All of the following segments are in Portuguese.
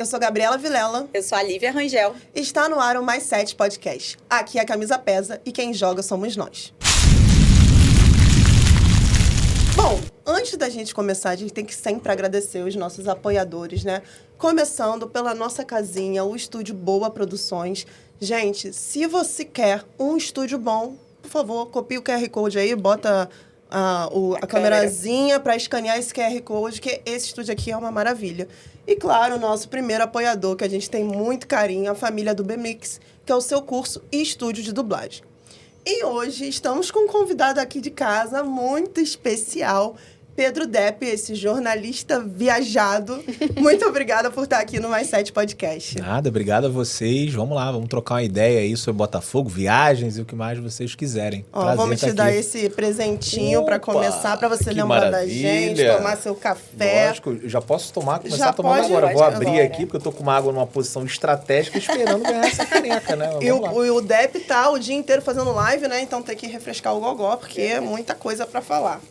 Eu sou Gabriela Vilela. Eu sou a Lívia Rangel. Está no ar o Mais 7 Podcast. Aqui a camisa pesa e quem joga somos nós. Bom, antes da gente começar, a gente tem que sempre agradecer os nossos apoiadores, né? Começando pela nossa casinha, o Estúdio Boa Produções. Gente, se você quer um estúdio bom, por favor, copie o QR Code aí, bota a câmerazinha para escanear esse QR Code, que esse estúdio aqui é uma maravilha. E, claro, o nosso primeiro apoiador, que a gente tem muito carinho, a família do BMix, que é o seu curso e estúdio de dublagem. E hoje estamos com um convidado aqui de casa muito especial, Pedro Depp, esse jornalista viajado. Muito obrigada por estar aqui no Mais 7 Podcast. Nada, obrigado a vocês. Vamos lá, vamos trocar uma ideia aí sobre Botafogo, viagens e o que mais vocês quiserem. Ó, vamos te dar esse presentinho para começar, para você lembrar da gente, tomar seu café. Lógico, já posso começar a tomar agora. Vou abrir aqui, porque eu tô com uma água numa posição estratégica esperando ganhar essa caneca, né? E o Depp tá o dia inteiro fazendo live, né? Então tem que refrescar o gogó, porque é muita coisa para falar.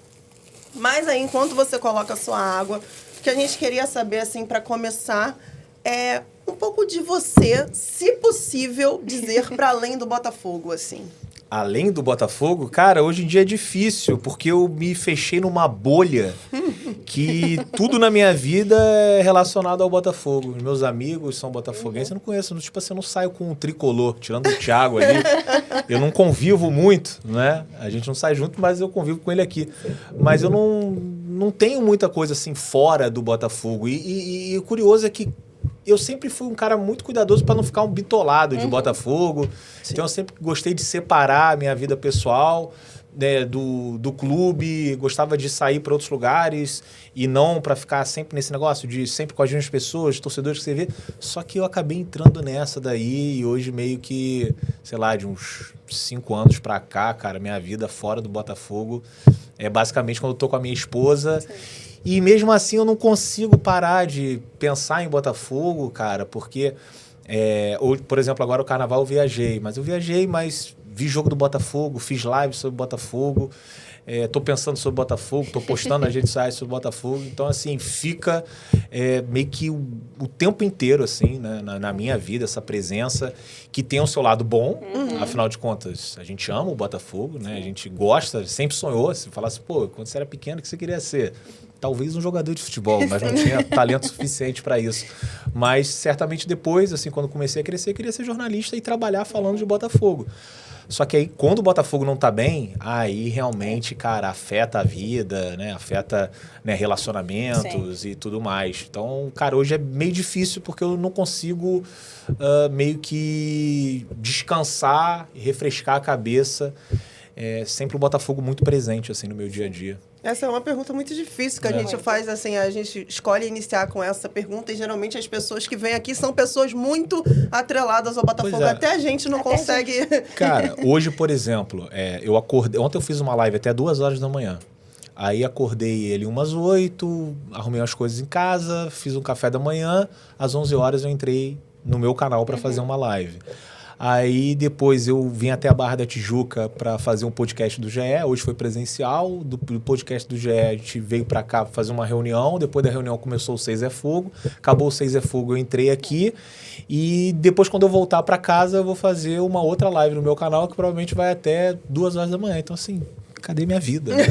Mas aí, enquanto você coloca a sua água, o que a gente queria saber, assim, para começar, é um pouco de você, se possível, dizer para além do Botafogo, assim. Além do Botafogo, cara, hoje em dia é difícil, porque eu me fechei numa bolha que tudo na minha vida é relacionado ao Botafogo. Os meus amigos são botafoguenses, eu não conheço, tipo assim, eu não saio com um tricolor, tirando o Thiago ali. Eu não convivo muito, né? A gente não sai junto, mas eu convivo com ele aqui. Mas eu não tenho muita coisa assim fora do Botafogo. E o curioso é que eu sempre fui um cara muito cuidadoso para não ficar um bitolado de Botafogo. Sim. Então eu sempre gostei de separar a minha vida pessoal, né, do clube, gostava de sair para outros lugares e não para ficar sempre nesse negócio de sempre com as mesmas pessoas, torcedores que você vê. Só que eu acabei entrando nessa daí e hoje meio que, sei lá, de uns 5 anos para cá, cara, minha vida fora do Botafogo é basicamente quando eu tô com a minha esposa. Sim. E mesmo assim eu não consigo parar de pensar em Botafogo, cara, porque, hoje, por exemplo, agora o Carnaval eu viajei, mas vi jogo do Botafogo, fiz live sobre Botafogo, tô pensando sobre Botafogo, tô postando nas redes sociais sobre Botafogo, então assim, fica meio que o tempo inteiro, assim, né, na minha vida, essa presença que tem o seu lado bom, afinal de contas, a gente ama o Botafogo, né, a gente gosta, sempre sonhou, se falasse, pô, quando você era pequeno, o que você queria ser? Talvez um jogador de futebol, mas não tinha talento suficiente para isso. Mas certamente depois, assim, quando comecei a crescer, eu queria ser jornalista e trabalhar falando de Botafogo. Só que aí, quando o Botafogo não tá bem, aí realmente, cara, afeta a vida, né? Afeta, né, relacionamentos. Sim. E tudo mais. Então, cara, hoje é meio difícil porque eu não consigo meio que descansar e refrescar a cabeça. Sempre o Botafogo muito presente, assim, no meu dia a dia. Essa é uma pergunta muito difícil que a gente faz, assim, a gente escolhe iniciar com essa pergunta e geralmente as pessoas que vêm aqui são pessoas muito atreladas ao Botafogo. Até a gente não consegue... Cara, hoje, por exemplo, eu acordei... Ontem eu fiz uma live até 2 horas da manhã. Aí acordei ele umas 8, arrumei umas coisas em casa, fiz um café da manhã, às 11 horas eu entrei no meu canal para fazer uma live. Aí depois eu vim até a Barra da Tijuca para fazer um podcast do GE, hoje foi presencial, do podcast do GE a gente veio para cá fazer uma reunião, depois da reunião começou o 6 é Fogo, acabou o 6 é Fogo, eu entrei aqui e depois quando eu voltar para casa eu vou fazer uma outra live no meu canal que provavelmente vai até 2 horas da manhã, então assim... Cadê minha vida? Né?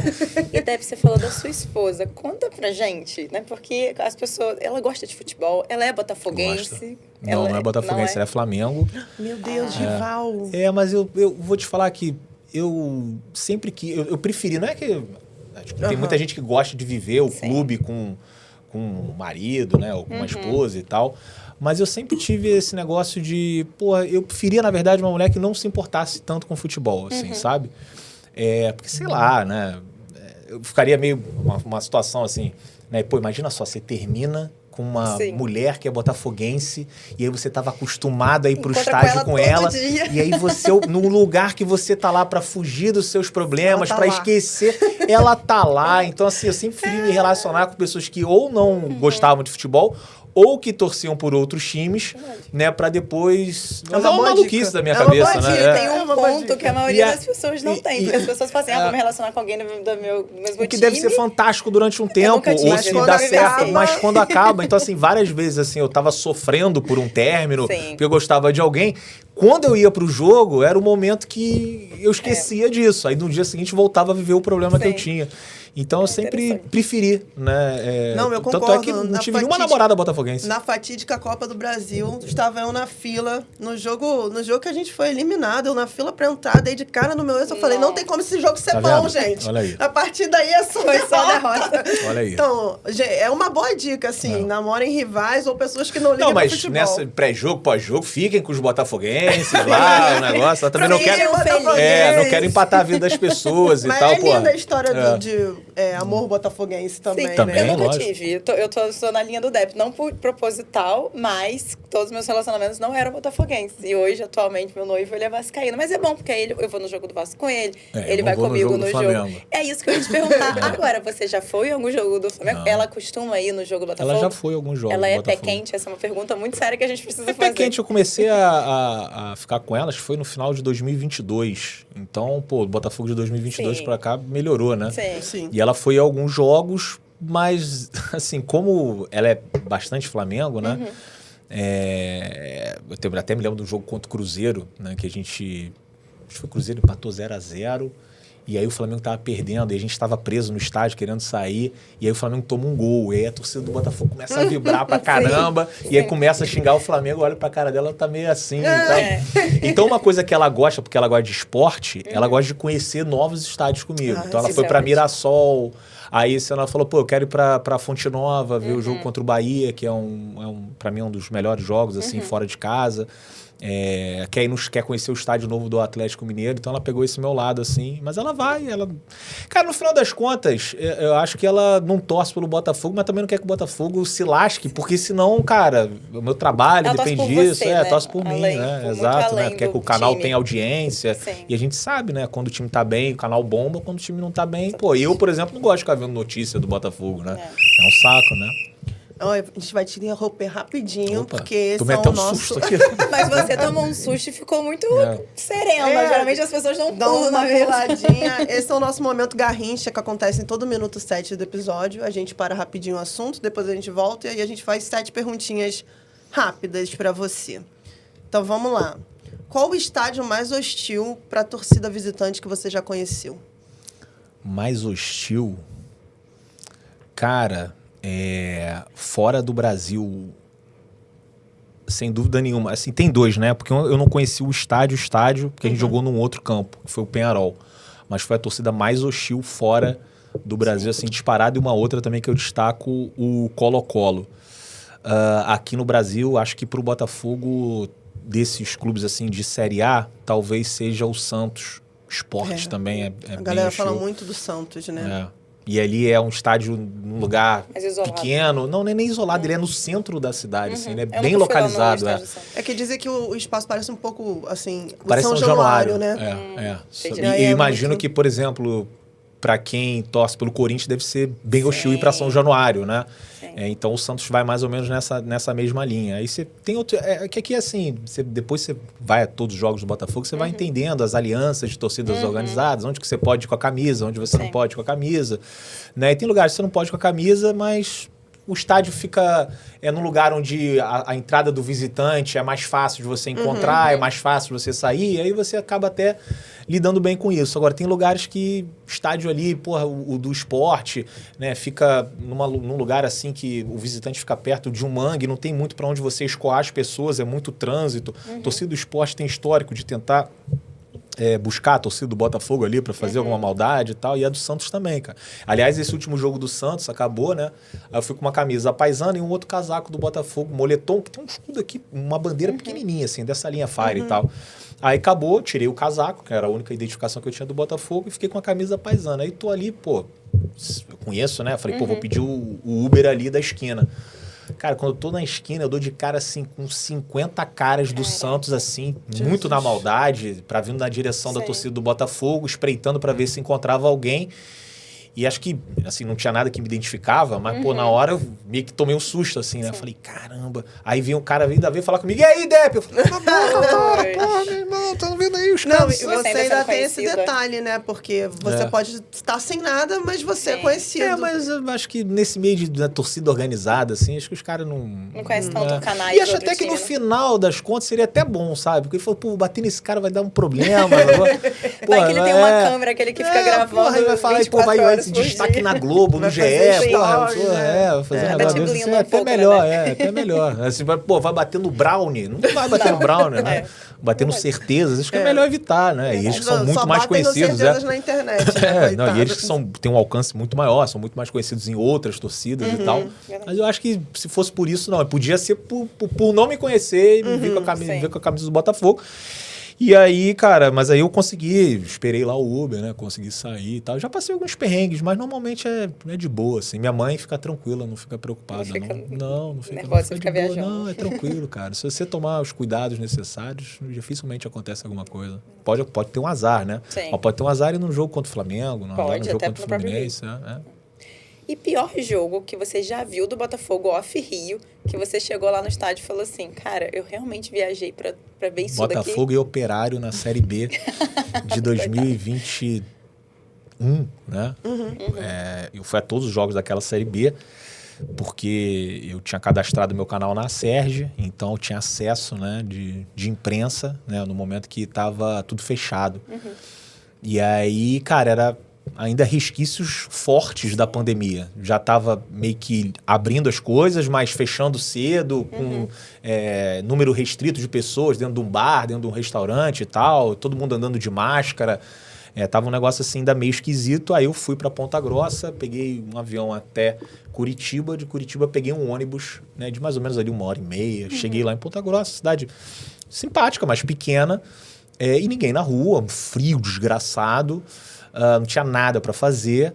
E Depp, você falou da sua esposa. Conta pra gente, né? Porque as pessoas... Ela gosta de futebol, ela é botafoguense. Não é botafoguense, ela é Flamengo. Meu Deus, rival. Mas eu vou te falar que eu sempre que... Eu preferi, não é que... Tem muita gente que gosta de viver o clube com um marido, né? Ou com uma esposa e tal. Mas eu sempre tive esse negócio de... eu preferia, na verdade, uma mulher que não se importasse tanto com futebol, assim, sabe? Porque, sei lá, né? Eu ficaria meio uma situação assim, né? Pô, imagina só, você termina com uma mulher que é botafoguense e aí você estava acostumado a ir pro estádio com ela e aí você, no lugar que você tá lá para fugir dos seus problemas, para esquecer, ela tá lá. Então, assim, eu sempre preferi me relacionar com pessoas que ou não gostavam de futebol ou que torciam por outros times, né, pra depois... É uma Mas é uma boa maluquice dica. da minha É uma cabeça, boa né? dica. Tem um uma boa ponto dica. que a maioria E a- das pessoas não e- tem. e- Porque as pessoas falam assim, vou me relacionar com alguém do mesmo O que time. deve ser fantástico durante um tempo, nunca tive, ou mas se quando dá acaba- certo, mas quando acaba. Então, assim, várias vezes, assim, eu tava sofrendo por um término, Sim. porque eu gostava de alguém. Quando eu ia pro jogo, era o momento que eu esquecia disso. Aí, no dia seguinte, voltava a viver o problema que eu Sim. tinha. Então, eu sempre interessante. preferi, né? Não, eu Tanto é concordo. que não Na tive nenhuma fatídica- namorada botafoguense. Na fatídica Copa do Brasil, estava eu na fila, no jogo que a gente foi eliminado, eu na fila pra entrar, dei de cara no meu ex, eu falei, não tem como esse jogo ser Tá bom, vendo? gente. Olha aí. A partir daí é só Foi só derrota. Olha aí. Então, é uma boa dica, assim, namorem rivais ou pessoas que não ligam Não, pro mas futebol. nessa pré-jogo, pós-jogo, fiquem com os botafoguenses lá, o negócio. Eu também não Pra quero. mim, feliz. Não quero empatar a vida das pessoas e Mas tal, é pô. linda a história de amor botafoguense também, Sim, Também, né? eu nunca lógico. tive. Eu tô na linha do débito. Não por proposital, mas todos os meus relacionamentos não eram botafoguenses. E hoje, atualmente, meu noivo, ele é vascaíno. Mas é bom, porque aí eu vou no jogo do Vasco com ele. É, Ele eu vai não vou no comigo jogo no do jogo. Flamengo. É isso que eu ia te perguntar. Agora, você já foi em algum jogo do Flamengo? Não. Ela costuma ir no jogo do Botafogo? Ela já foi em alguns jogos Ela do é pé Botafogo. quente? Essa é uma pergunta muito séria que a gente precisa É fazer. pé quente, eu comecei a ficar com elas, foi no final de 2022. Então, pô, o Botafogo de 2022 Sim. pra cá melhorou, né? Sim. Sim. E ela foi a alguns jogos, mas, assim, como ela é bastante Flamengo, né? Eu até me lembro do jogo contra o Cruzeiro, né? Que a gente... Acho que foi o Cruzeiro, empatou 0-0. E aí o Flamengo tava perdendo, e a gente estava preso no estádio, querendo sair. E aí o Flamengo toma um gol. E aí a torcida do Botafogo começa a vibrar pra caramba. E aí começa a xingar o Flamengo. Olha pra cara dela, ela tá meio assim. E tal. Então uma coisa que ela gosta, porque ela gosta de esporte, ela gosta de conhecer novos estádios comigo. Então ela isso foi é pra ótimo. Mirassol. Aí esse ano ela falou, pô, eu quero ir pra Fonte Nova, ver o jogo contra o Bahia, que pra mim é um dos melhores jogos, assim, fora de casa. Que aí quer conhecer o estádio novo do Atlético Mineiro, então ela pegou esse meu lado, assim, mas ela vai, Cara, no final das contas, eu acho que ela não torce pelo Botafogo, mas também não quer que o Botafogo se lasque, porque senão, cara, o meu trabalho Ela torce depende por disso, você, né? torce por mim, Além, né? muito Exato, né? além Quer do que o canal time. tenha audiência, Sim. e a gente sabe, né? Quando o time tá bem, o canal bomba, quando o time não tá bem, pô, eu, por exemplo, não gosto de ficar vendo notícia do Botafogo, né? É um saco, né? Olha, a gente vai te interromper rapidinho, Opa, porque esse tô é metendo o nosso... susto aqui. Mas você tomou um susto e ficou muito serena. É. Geralmente as pessoas não Dá pulam uma mesmo. puladinha. Esse é o nosso momento garrincha, que acontece em todo minuto 7 do episódio. A gente para rapidinho o assunto, depois a gente volta e aí a gente faz 7 perguntinhas rápidas pra você. Então, vamos lá. Qual o estádio mais hostil pra torcida visitante que você já conheceu? Mais hostil? Cara, fora do Brasil, sem dúvida nenhuma. Assim, tem dois, né? Porque eu não conheci o estádio, porque a gente jogou num outro campo, que foi o Penharol. Mas foi a torcida mais hostil fora do Brasil, assim, disparado. E uma outra também que eu destaco, o Colo-Colo. Aqui no Brasil, acho que pro Botafogo, desses clubes, assim, de Série A, talvez seja o Santos. Esporte também é A bem galera hostil. fala muito do Santos, né? E ali é um estádio num lugar Mais isolado. pequeno. Não é nem isolado, ele é no centro da cidade, assim, ele é Eu bem nunca fui lá no localizado. estádio do Santos. É que dizer que o espaço parece um pouco, assim, o Parece São Januário, né? entendi. E Aí eu é imagino muito- que, por exemplo, para quem torce pelo Corinthians, deve ser bem hostil ir para São Januário, né? Sim. Então o Santos vai mais ou menos nessa mesma linha. Aí você tem outro. Que aqui, assim, depois você vai a todos os jogos do Botafogo, você vai entendendo as alianças de torcidas organizadas, onde que você pode ir com a camisa, onde você não Sim. pode ir com a camisa. Né? E tem lugares que você não pode ir com a camisa, mas o estádio fica num lugar onde a entrada do visitante é mais fácil de você encontrar, é mais fácil de você sair, aí você acaba até lidando bem com isso. Agora, tem lugares que o estádio ali, porra, o do esporte, né, fica num lugar assim que o visitante fica perto de um mangue, não tem muito para onde você escoar as pessoas, é muito trânsito. A torcida do esporte tem histórico de tentar buscar a torcida do Botafogo ali para fazer alguma maldade e tal, e a do Santos também, cara. Aliás, esse último jogo do Santos acabou, né? Aí eu fui com uma camisa paisana e um outro casaco do Botafogo, moletom, que tem um escudo aqui, uma bandeira pequenininha, assim, dessa linha Fire e tal. Aí acabou, tirei o casaco, que era a única identificação que eu tinha do Botafogo, e fiquei com a camisa paisana. Aí tô ali, pô, eu conheço, né? Falei, pô, vou pedir o Uber ali da esquina. Cara, quando eu tô na esquina, eu dou de cara, assim, com 50 caras do Santos, assim, muito na maldade, vindo na direção da Sim. torcida do Botafogo, espreitando pra ver se encontrava alguém. E acho que, assim, não tinha nada que me identificava, mas, pô, na hora eu meio que tomei um susto, assim, né? Falei, caramba. Aí veio um cara ainda veio falar comigo, e aí, Depp? Eu falei, porra, meu irmão, tá vendo aí os Não, caras? e você ainda tem esse conhecida. detalhe, né? Porque você pode estar sem nada, mas você é Sim. conhecido. Mas eu acho que nesse meio da torcida organizada, assim, acho que os caras não... Não conhece tanto canais E acho do outro até que no time, né? final das contas seria até bom, sabe? Porque ele falou, pô, bater nesse cara vai dar um problema. Vai que ele tem uma câmera que ele que fica gravando Porra, aí vai falar, pô, vai 24 horas esse por destaque dia. na Globo, no Vai GE, fazer porra, stories, né? vai fazer um Vai negócio te desse, blindo é um até pouco, melhor, né? até melhor. Assim, pô, vai bater no Brownie, não vai bater no Brownie, né? Bater no Certezas, acho que é melhor evitar, né? E eles que são muito Só mais batem no conhecidos, certezas na internet, né, não, e eles que coitados. têm um alcance muito maior, são muito mais conhecidos em outras torcidas e tal. Mas eu acho que se fosse por isso, não. Podia ser por não me conhecer e me vir com a camisa do Botafogo. E aí, cara, mas aí eu consegui, esperei lá o Uber, né? Consegui sair e tal. Já passei alguns perrengues, mas normalmente é de boa, assim. Minha mãe fica tranquila, não fica preocupada, Não fica não fica, nervosa, não fica de boa. viajando. Não, é tranquilo, cara. Se você tomar os cuidados necessários, dificilmente acontece alguma coisa. Pode ter um azar, né? Sim. Mas pode ter um azar e no jogo contra o Flamengo, no Pode, jogo até contra o no próprio Fluminense, E pior jogo que você já viu do Botafogo off-Rio, que você chegou lá no estádio e falou assim, cara, eu realmente viajei pra ver isso daqui. Botafogo e Operário na Série B de 2021, né? Eu fui a todos os jogos daquela Série B, porque eu tinha cadastrado meu canal na Serge, então eu tinha acesso, né, de imprensa, né, no momento que estava tudo fechado. E aí, cara, era ainda resquícios fortes da pandemia. Já estava meio que abrindo as coisas, mas fechando cedo, com número restrito de pessoas dentro de um bar, dentro de um restaurante e tal, todo mundo andando de máscara. Tava um negócio assim ainda meio esquisito. Aí eu fui para Ponta Grossa, peguei um avião até Curitiba. De Curitiba peguei um ônibus, né, de mais ou menos ali 1h30. Cheguei lá em Ponta Grossa, cidade simpática, mas pequena. E ninguém na rua, um frio desgraçado. Não tinha nada para fazer.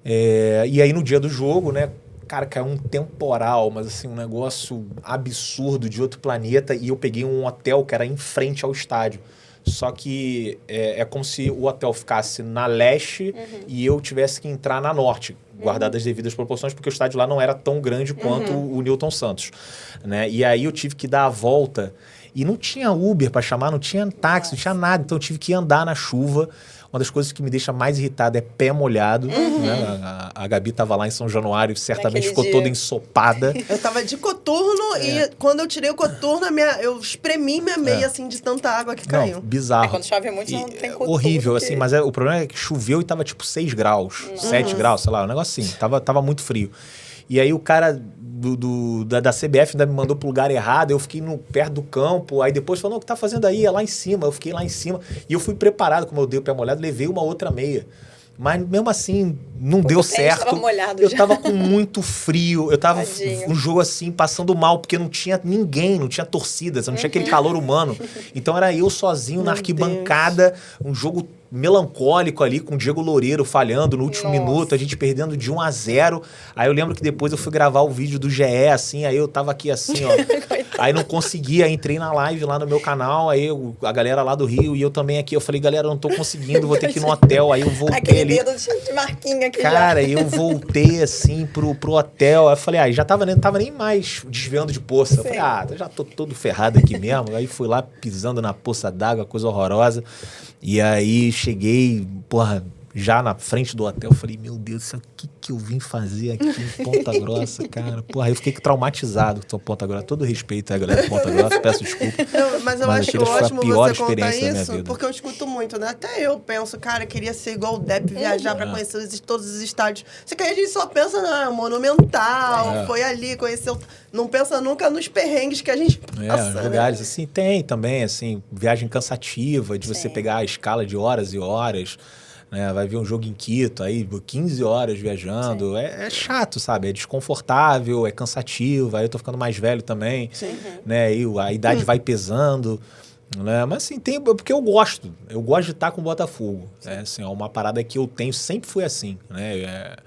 E aí no dia do jogo, né, cara, caiu um temporal, mas assim, um negócio absurdo de outro planeta. E eu peguei um hotel que era em frente ao estádio. Só que é como se o hotel ficasse na leste e eu tivesse que entrar na norte, guardadas as devidas proporções, porque o estádio lá não era tão grande quanto o Newton Santos, né? E aí eu tive que dar a volta e não tinha Uber para chamar, não tinha táxi, não tinha nada. Então eu tive que andar na chuva. Uma das coisas que me deixa mais irritado é pé molhado. Né? A Gabi estava lá em São Januário e certamente ficou toda ensopada. Eu tava de coturno e quando eu tirei o coturno, eu espremi minha meia, assim, de tanta água que caiu. Não, bizarro. Quando chove muito, não tem coturno. Horrível, assim, mas o problema é que choveu e tava tipo 6 graus, 7 graus, sei lá, um negócio assim. Tava muito frio. E aí o cara da CBF ainda me mandou pro lugar errado, eu fiquei perto do campo, aí depois falou, não, o que tá fazendo aí? É lá em cima. Eu fiquei lá em cima e eu fui preparado, como eu dei o pé molhado, levei uma outra meia. Mas mesmo assim, não deu certo. Tava molhado eu já. tava com muito frio, eu tava Tadinho. um jogo assim, passando mal, porque não tinha ninguém, não tinha torcida, não tinha aquele calor humano. Então era eu sozinho na arquibancada, um jogo melancólico ali, com o Diego Loureiro falhando no último minuto, a gente perdendo de 1-0. Aí eu lembro que depois eu fui gravar o vídeo do GE, assim, aí eu tava aqui assim, ó. Aí não conseguia, entrei na live lá no meu canal, aí a galera lá do Rio e eu também aqui, eu falei, galera, eu não tô conseguindo, vou ter que ir no hotel. Aí eu voltei Aquele ali. dedo de marquinha aqui Cara, já. eu voltei assim pro hotel. Aí eu falei, já não tava nem mais desviando de poça. Eu falei, já tô todo ferrado aqui mesmo. Aí fui lá pisando na poça d'água, coisa horrorosa. E aí cheguei, porra, já na frente do hotel, eu falei, meu Deus do céu, o que eu vim fazer aqui em Ponta Grossa, cara? Porra, eu fiquei traumatizado com Ponta Grossa. Todo respeito à galera de Ponta Grossa, peço desculpa. Não, mas eu acho aquilo foi a ótimo pior você contar experiência da minha isso, vida. porque eu escuto muito, né? Até eu penso, cara, queria ser igual o Depp, viajar pra conhecer todos os estádios. Só que aí a gente só pensa, não, Monumental, foi ali, conheceu... Não pensa nunca nos perrengues que a gente passa, lugares né? assim, tem também, assim, viagem cansativa, de você pegar a escala de horas e horas, né? Vai ver um jogo em Quito, aí 15 horas viajando, é chato, sabe? É desconfortável, é cansativo, aí eu tô ficando mais velho também, né? E a idade vai pesando, né? Mas assim, porque eu gosto de estar com o Botafogo, né? Assim, é uma parada que eu tenho, sempre foi assim, né?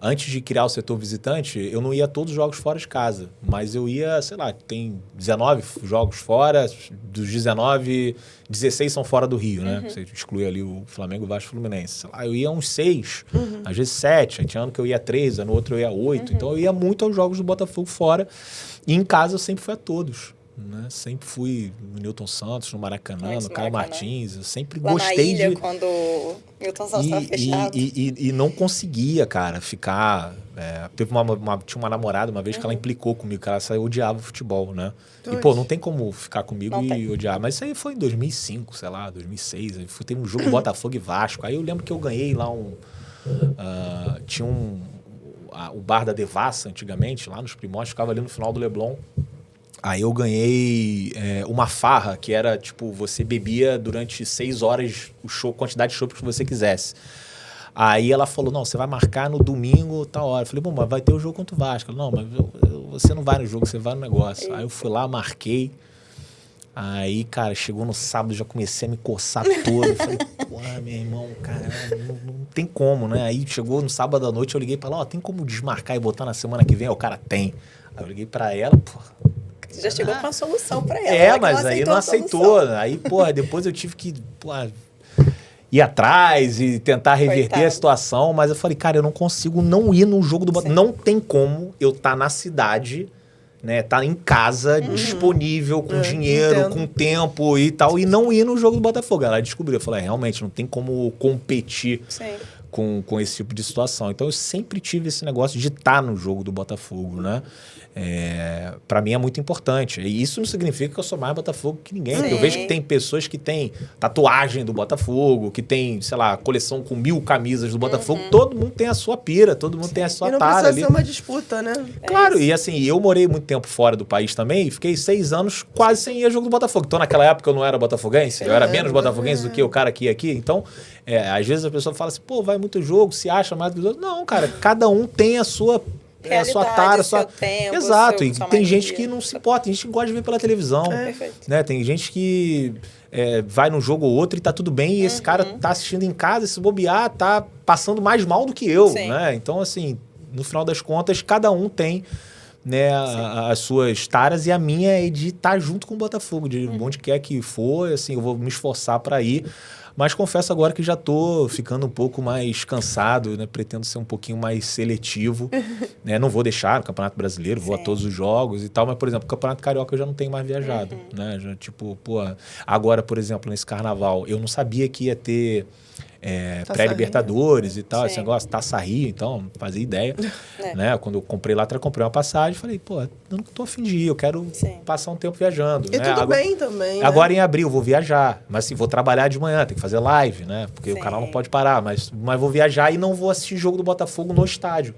antes de criar o setor visitante, eu não ia a todos os jogos fora de casa. Mas eu ia, sei lá, tem 19 jogos fora, dos 19, 16 são fora do Rio, né? Você exclui ali o Flamengo, Vasco e Fluminense. Sei lá, eu ia uns 6, às vezes 7. Aí tinha ano que eu ia 3, no outro eu ia 8. Então eu ia muito aos jogos do Botafogo fora. E em casa eu sempre fui a todos. Né? Sempre fui no Newton Santos, no Maracanã, no Caio Martins. Eu sempre lá gostei na ilha, de... quando o Newton Santos estava fechado. E não conseguia, cara, ficar... teve tinha uma namorada uma vez que ela implicou comigo, que ela odiava o futebol, né? E, pô, não tem como ficar comigo e odiar. Mas isso aí foi em 2005, sei lá, 2006. Teve um jogo Botafogo e Vasco. Aí eu lembro que eu ganhei lá tinha o bar da Devassa, antigamente, lá nos primórdios, ficava ali no final do Leblon. Aí eu ganhei uma farra, que era, tipo, você bebia durante 6 horas quantidade de chopp que você quisesse. Aí ela falou, não, você vai marcar no domingo, tal hora. Eu falei, bom, mas vai ter o jogo contra o Vasco. Ela, não, mas você não vai no jogo, você vai no negócio. Aí eu fui lá, marquei. Aí, cara, chegou no sábado, já comecei a me coçar todo. Eu falei, pô, meu irmão, cara, não tem como, né? Aí chegou no sábado à noite, eu liguei pra ela, tem como desmarcar e botar na semana que vem? Aí o cara, tem. Aí eu liguei pra ela, pô... Você já chegou com uma solução pra ela. Mas aí não aceitou. Aí, porra, depois eu tive que ir atrás e tentar reverter a situação. Mas eu falei, cara, eu não consigo não ir no jogo do Botafogo. Não tem como eu estar na cidade, né? Tá em casa, disponível, com dinheiro, com tempo e tal, e não ir no jogo do Botafogo. Ela descobriu. Eu falei, realmente, não tem como competir com esse tipo de situação. Então, eu sempre tive esse negócio de estar no jogo do Botafogo, né? Para mim é muito importante. E isso não significa que eu sou mais Botafogo que ninguém. Eu vejo que tem pessoas que têm tatuagem do Botafogo, que tem, sei lá, coleção com 1000 camisas do Botafogo. Todo mundo tem a sua pira, todo mundo tem a sua tara ali. E não precisa ser uma disputa, né? Claro, e assim, eu morei muito tempo fora do país também e fiquei 6 anos quase sem ir a jogo do Botafogo. Então, naquela época eu não era botafoguense, eu era menos botafoguense do que o cara que ia aqui. Então, às vezes a pessoa fala assim, pô, vai muito jogo, se acha mais do que os outros. Não, cara, cada um tem a sua... a sua tara, tempo, exato, e tem gente que não se importa, tem gente que gosta de ver pela televisão, né? Tem gente que vai num jogo ou outro e tá tudo bem, e esse cara tá assistindo em casa, se bobear, tá passando mais mal do que eu, né? Então, assim, no final das contas, cada um tem, né, as suas taras, e a minha é de estar junto com o Botafogo, de onde quer que for, assim, eu vou me esforçar para ir. Mas confesso agora que já estou ficando um pouco mais cansado, né? Pretendo ser um pouquinho mais seletivo. Né? Não vou deixar no Campeonato Brasileiro, vou a todos os jogos e tal. Mas, por exemplo, no Campeonato Carioca eu já não tenho mais viajado. Né? Já, tipo, pô, agora, por exemplo, nesse Carnaval, eu não sabia que ia ter pré-Libertadores e tal. Esse negócio, Taça Rio, então, não fazia ideia. Né? Quando eu comprei lá, comprei uma passagem, falei, pô, eu não tô afim de ir, eu quero passar um tempo viajando. E né? tudo agora, bem também, né? Agora em abril eu vou viajar, mas assim, vou trabalhar de manhã, tem que fazer live, né? Porque o canal não pode parar, mas vou viajar e não vou assistir jogo do Botafogo no estádio.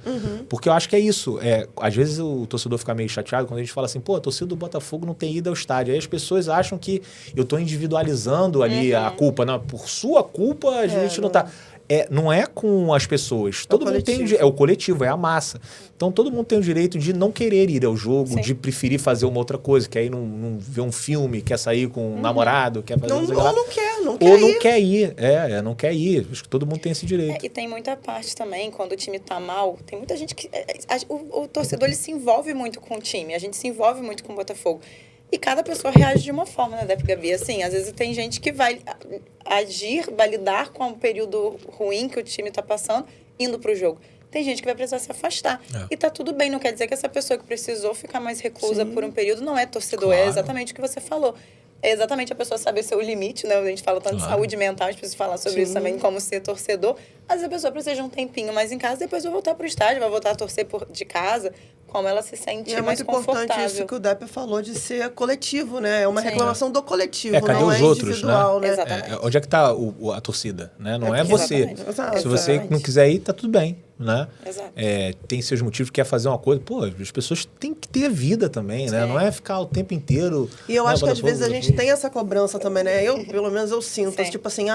Porque eu acho que é isso. Às vezes o torcedor fica meio chateado quando a gente fala assim, pô, a torcida do Botafogo não tem ido ao estádio. Aí as pessoas acham que eu tô individualizando ali a culpa. Não, por sua culpa a gente não tá... não é com as pessoas. Todo mundo tem o coletivo, é a massa. Então, todo mundo tem o direito de não querer ir ao jogo, de preferir fazer uma outra coisa, quer ir não ver um filme, quer sair com um namorado, quer fazer ou não quer ir. Não quer ir. Acho que todo mundo tem esse direito. E tem muita parte também, quando o time tá mal, tem muita gente que... O torcedor, ele se envolve muito com o time, a gente se envolve muito com o Botafogo. E cada pessoa reage de uma forma, né, Gabi? Assim, às vezes tem gente que vai vai lidar com um período ruim que o time está passando, indo para o jogo. Tem gente que vai precisar se afastar. E tá tudo bem, não quer dizer que essa pessoa que precisou ficar mais reclusa por um período não é torcedor. Claro. É exatamente o que você falou. É exatamente a pessoa saber seu limite, né? A gente fala tanto de saúde mental, a gente precisa falar sobre isso também, como ser torcedor. Às vezes a pessoa precisa de um tempinho mais em casa, depois vai voltar pro estádio, vai voltar a torcer de casa, como ela se sente mais confortável. É muito importante isso que o Depp falou, de ser coletivo, né? É uma reclamação do coletivo, cadê não os outros, individual, né? Exatamente. Onde é que tá a torcida, né? Não é você. Exatamente. Se você não quiser ir, tá tudo bem, né? Exato. Tem seus motivos, quer fazer uma coisa. Pô, as pessoas têm que ter vida também, né? Não é ficar o tempo inteiro... E eu acho que às vezes a gente tem essa cobrança também, né? Pelo menos eu sinto. Tipo assim,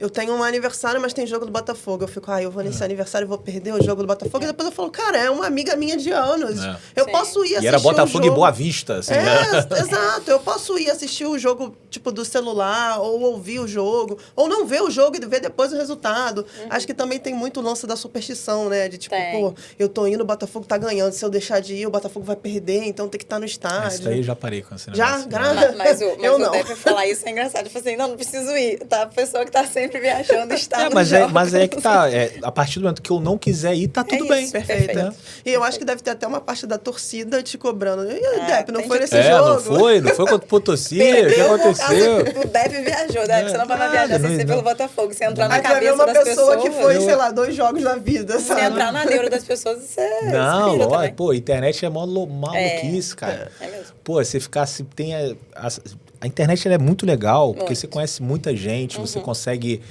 eu tenho um aniversário, mas tem jogo do Botafogo. Eu fico, eu vou nesse aniversário e vou perder o jogo do Botafogo. E depois eu falo, cara, é uma amiga minha de anos. Eu posso ir assistir e era Botafogo e Boa Vista, assim, exato. Eu posso ir assistir o jogo, tipo, do celular, ou ouvir o jogo, ou não ver o jogo e ver depois o resultado. Acho que também tem muito o lance da superstição, né? De tipo, pô, eu tô indo, o Botafogo tá ganhando. Se eu deixar de ir, o Botafogo vai perder, então tem que estar no estádio. Isso daí eu já parei com esse negócio. Mas o Depp falar isso é engraçado. Tipo assim, não preciso ir. Tá? A pessoa que tá sempre viajando está nos jogos. Mas é que tá. A partir do momento que eu não quiser ir, tá tudo bem. Perfeito. Né? E eu acho que deve ter até uma parte da torcida te cobrando. E o Depp, não foi nesse jogo? Não foi contra o Potosí. O que aconteceu? O Depp viajou, Depp. Você não vai viajar sem ser pelo Botafogo. Você entrar na cabeça uma das pessoas... uma pessoa que foi, sei lá, 2 jogos da vida, sabe? Se entrar na neura das pessoas, você... Não, pô, a internet é maluquice, cara. É mesmo. Pô, você ficar... A internet ela é muito legal, porque você conhece muita gente, você consegue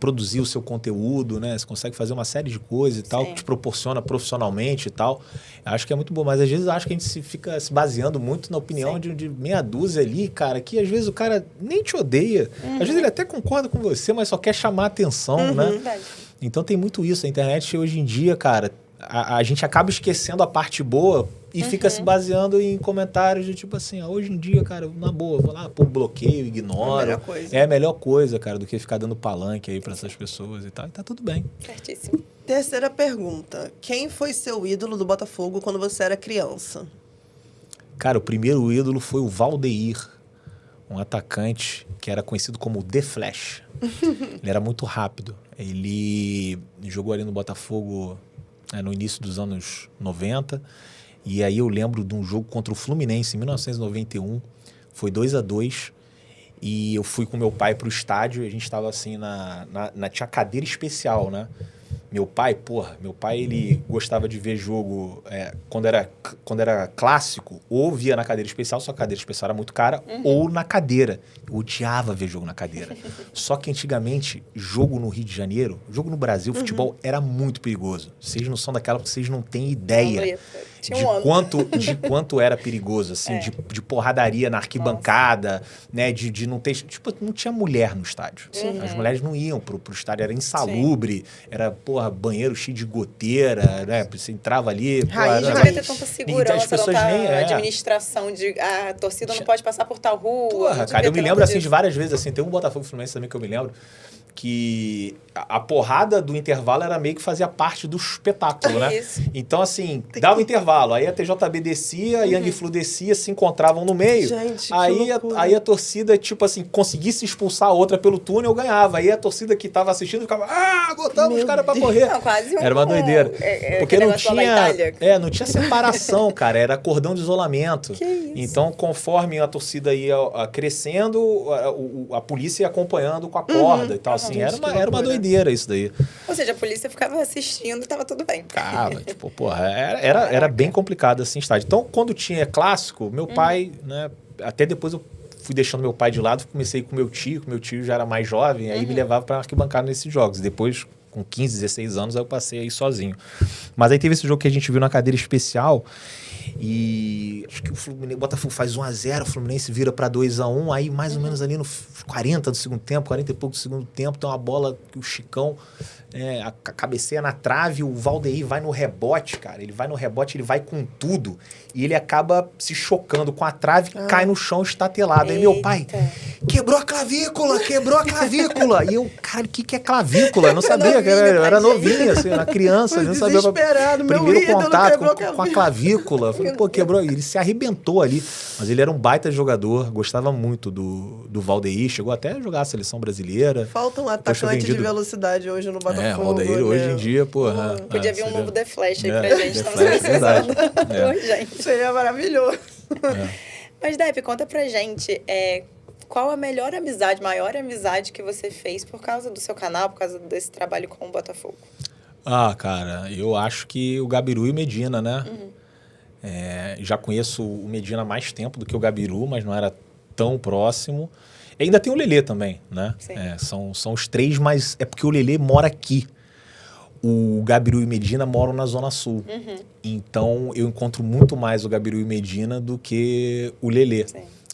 produzir o seu conteúdo, né? Você consegue fazer uma série de coisas e tal, que te proporciona profissionalmente e tal. Acho que é muito bom, mas às vezes acho que a gente fica se baseando muito na opinião de meia dúzia ali, cara, que às vezes o cara nem te odeia. Às vezes ele até concorda com você, mas só quer chamar a atenção, né? Verdade. Então tem muito isso. A internet hoje em dia, cara, a gente acaba esquecendo a parte boa e fica se baseando em comentários de tipo assim, hoje em dia, cara, na boa, vou lá, pô, bloqueio, ignoro. É a melhor coisa, cara, do que ficar dando palanque aí pra essas pessoas e tal. E tá tudo bem. Certíssimo. Terceira pergunta. Quem foi seu ídolo do Botafogo quando você era criança? Cara, o primeiro ídolo foi o Valdeir, um atacante que era conhecido como The Flash. Ele era muito rápido. Ele jogou ali no Botafogo no início dos anos 90. E aí eu lembro de um jogo contra o Fluminense em 1991. Foi 2-2. E eu fui com meu pai pro estádio e a gente estava assim tinha cadeira especial, né? Meu pai, ele gostava de ver jogo quando era clássico, ou via na cadeira especial, só que a cadeira especial era muito cara, ou na cadeira. Eu odiava ver jogo na cadeira. Só que antigamente, jogo no Rio de Janeiro, jogo no Brasil, futebol era muito perigoso. Vocês não são daquela, vocês não têm ideia de quanto era perigoso, assim, de porradaria na arquibancada, né, de não ter... Tipo, não tinha mulher no estádio. As mulheres não iam pro estádio, era insalubre, era, banheiro cheio de goteira, né? Você entrava ali... Não devia ter tanta segurança, administração de... A torcida não pode passar por tal rua. Cara, eu me lembro, assim, de várias vezes, assim, tem um Botafogo Fluminense também que eu me lembro, que a porrada do intervalo era meio que fazia parte do espetáculo, né? Isso. Então, assim, dava o intervalo, aí a TJB descia, a Yang Flu descia, se encontravam no meio. Gente, aí a torcida, tipo assim, conseguisse expulsar a outra pelo túnel, ganhava. Aí a torcida que tava assistindo ficava, botava os caras pra correr. Não, quase era uma doideira. Porque não tinha não tinha separação, cara, era cordão de isolamento. Que isso? Então, conforme a torcida ia crescendo, a polícia ia acompanhando com a corda e tal, assim. Era uma doideira isso daí. Ou seja, a polícia ficava assistindo e tava tudo bem. Cara, tipo, era bem complicado assim, estádio. Então, quando tinha clássico, meu pai, né, até depois eu fui deixando meu pai de lado, comecei com meu tio já era mais jovem, aí me levava para arquibancada nesses jogos. Depois, com 15, 16 anos, aí eu passei aí sozinho. Mas aí teve esse jogo que a gente viu na cadeira especial, e acho que o Botafogo faz 1-0, o Fluminense vira para 2-1, aí mais ou menos ali no 40 do segundo tempo, 40 e pouco do segundo tempo, tem uma bola que o Chicão cabeceia na trave, o Valdeir vai no rebote, cara, ele vai com tudo, e ele acaba se chocando com a trave e cai no chão estatelado. Aí meu pai, quebrou a clavícula! E eu, cara, o que é clavícula? Eu não sabia, eu era novinho, assim, era criança, não sabia. Primeiro contato com a clavícula. Falei, quebrou. E ele se arrebentou ali. Mas ele era um baita jogador, gostava muito do Valdeir, chegou até a jogar a seleção brasileira. Falta um atacante de velocidade hoje no Botafogo. O Valdeir hoje em dia, podia vir um novo The Flash aí pra gente. Verdade. Gente. Seria maravilhoso. Mas, Depp, conta pra gente, qual a maior amizade que você fez por causa do seu canal, por causa desse trabalho com o Botafogo? Cara, eu acho que o Gabiru e o Medina, né? Já conheço o Medina há mais tempo do que o Gabiru, mas não era tão próximo. E ainda tem o Lelê também, né? São os três, mas é porque o Lelê mora aqui. O Gabiru e o Medina moram na Zona Sul. Então, eu encontro muito mais o Gabiru e o Medina do que o Lelê.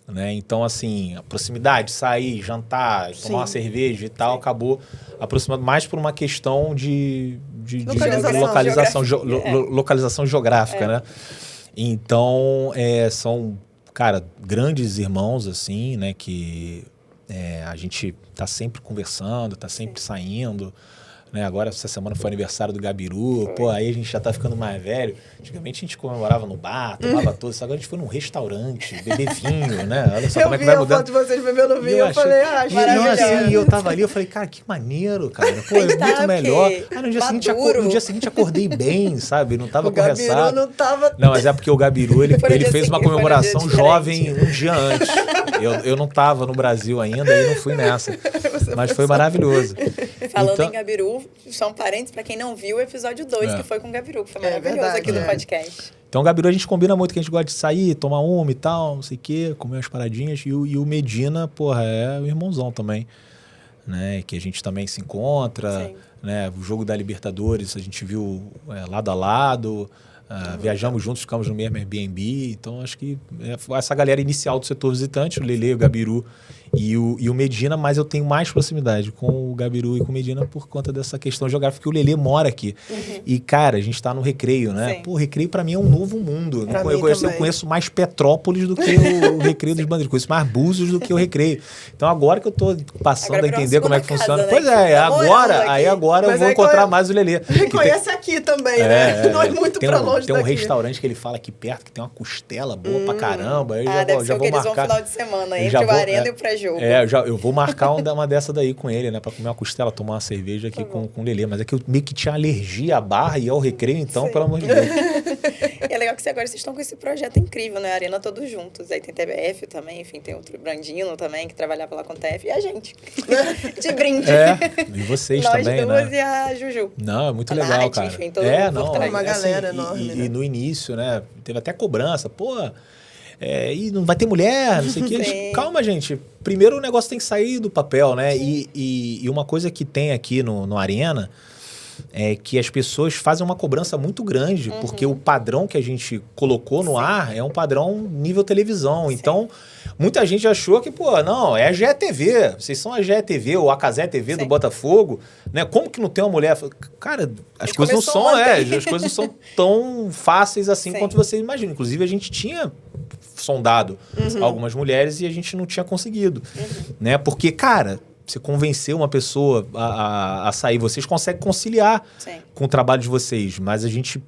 né? Então, assim, a proximidade, sair, jantar, tomar uma cerveja e tal, acabou aproximando mais por uma questão de localização geográfica, né? Então, são, cara, grandes irmãos, assim, né? Que a gente tá sempre conversando, tá sempre saindo. Né? Agora, essa semana foi aniversário do Gabiru. Pô, aí a gente já tá ficando mais velho. Antigamente a gente comemorava no bar, tomava todos. Agora a gente foi num restaurante, beber vinho, né? Olha só como é que vai mudando. Eu vi a foto de vocês bebendo vinho, eu falei, maravilhoso. E eu tava ali, eu falei, cara, que maneiro, cara. Pô, é muito melhor. No dia seguinte acordei bem, sabe? Não tava com ressaca. O Gabiru não tava... Não, mas é porque o Gabiru, ele fez uma comemoração jovem um dia antes. Eu não tava no Brasil ainda e não fui nessa. Mas foi maravilhoso. Falando em Gabiru, só um parênteses, pra quem não viu o episódio 2, que foi com o Gabiru, que foi maravilhoso aqui no podcast. Então o Gabiru a gente combina muito, que a gente gosta de sair, tomar uma e tal, não sei o quê, comer umas paradinhas. E o Medina, porra, é o irmãozão também, né? Que a gente também se encontra, né? O jogo da Libertadores a gente viu lado a lado, viajamos juntos, ficamos no mesmo Airbnb. Então acho que essa galera inicial do setor visitante, o Lelê, o Gabiru e o Medina, mas eu tenho mais proximidade com o Gabiru e com o Medina por conta dessa questão geográfica, porque o Lelê mora aqui. E, cara, a gente tá no Recreio, né? Sim. Pô, o Recreio pra mim é um novo mundo. Eu conheço mais Petrópolis do que o Recreio dos Bandeirantes. Conheço mais Búzios do que o Recreio. Então, agora que eu tô passando a entender como é que funciona. Né? Pois é, agora eu vou encontrar mais o Lelê. Conhece aqui também, né? Não é muito pra longe daqui. Tem um restaurante que ele fala aqui perto, que tem uma costela boa pra caramba. Eu já vou marcar. Eles vão final de semana, entre o Arena e o pré-jogo. Eu vou marcar uma dessa daí com ele, né? Pra comer uma costela, tomar uma cerveja aqui com o Lelê. Mas é que eu meio que tinha alergia à barra e ao Recreio, então, pelo amor de Deus. E é legal que agora vocês estão com esse projeto incrível, né? Arena todos juntos. Aí tem TBF também, enfim, tem outro Brandino também, que trabalhava lá com o TF. E a gente, de brinde. E vocês também, Nós duas, né? e a Juju. Não, é muito legal, Nath, cara. Enfim, todo mundo uma galera enorme, e no início, né? Teve até cobrança. Pô... e não vai ter mulher, não sei o quê. Calma, gente. Primeiro o negócio tem que sair do papel, né? E uma coisa que tem aqui no Arena é que as pessoas fazem uma cobrança muito grande, porque o padrão que a gente colocou no ar é um padrão nível televisão. Então, muita gente achou que, pô, não, é a GETV. Vocês são a GETV ou a Cazé TV do Botafogo, né? Como que não tem uma mulher? Cara, as coisas não são, as coisas não são tão fáceis assim quanto você imagina. Inclusive, a gente tinha sondado algumas mulheres e a gente não tinha conseguido, né? Porque, cara, você convencer uma pessoa a sair, vocês conseguem conciliar com o trabalho de vocês, mas a gente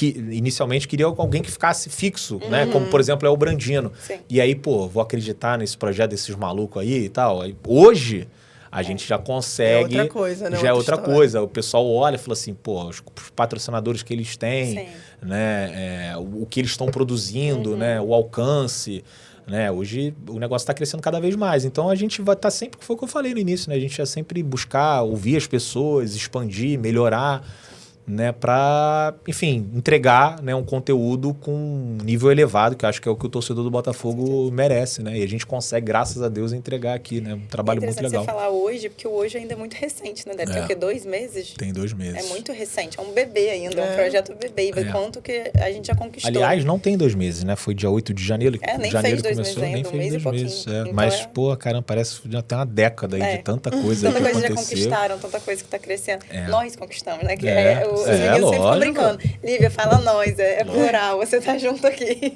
inicialmente queria alguém que ficasse fixo, né? Como, por exemplo, é o Brandino. E aí, pô, vou acreditar nesse projeto desses malucos aí e tal. Aí, hoje... a gente já consegue... É outra coisa, né? Já é outra coisa. O pessoal olha e fala assim, pô, os patrocinadores que eles têm, né? O que eles estão produzindo, né? O alcance, né? Hoje o negócio está crescendo cada vez mais. Então a gente vai estar sempre... Foi o que eu falei no início, né? A gente vai sempre buscar ouvir as pessoas, expandir, melhorar, né, para, enfim, entregar, né, um conteúdo com um nível elevado, que eu acho que é o que o torcedor do Botafogo merece, né? E a gente consegue, graças a Deus, entregar aqui, né? Um trabalho muito legal. Você falar hoje, porque o hoje ainda é muito recente, né? Deve ter o quê? 2 meses? Tem 2 meses. É muito recente, é um bebê ainda, é um projeto bebê. E quanto que a gente já conquistou. Aliás, não tem 2 meses, né? Foi dia 8 de janeiro. Nem janeiro fez 2 meses ainda, nem fez 2 meses. Então mas, pô, caramba, parece que já tem uma década aí de tanta coisa que aconteceu. Tanta coisa já conquistaram, tanta coisa que está crescendo. Nós conquistamos, né? Que os meninos sempre ficam brincando. Lívia, fala nós, é plural, você tá junto aqui.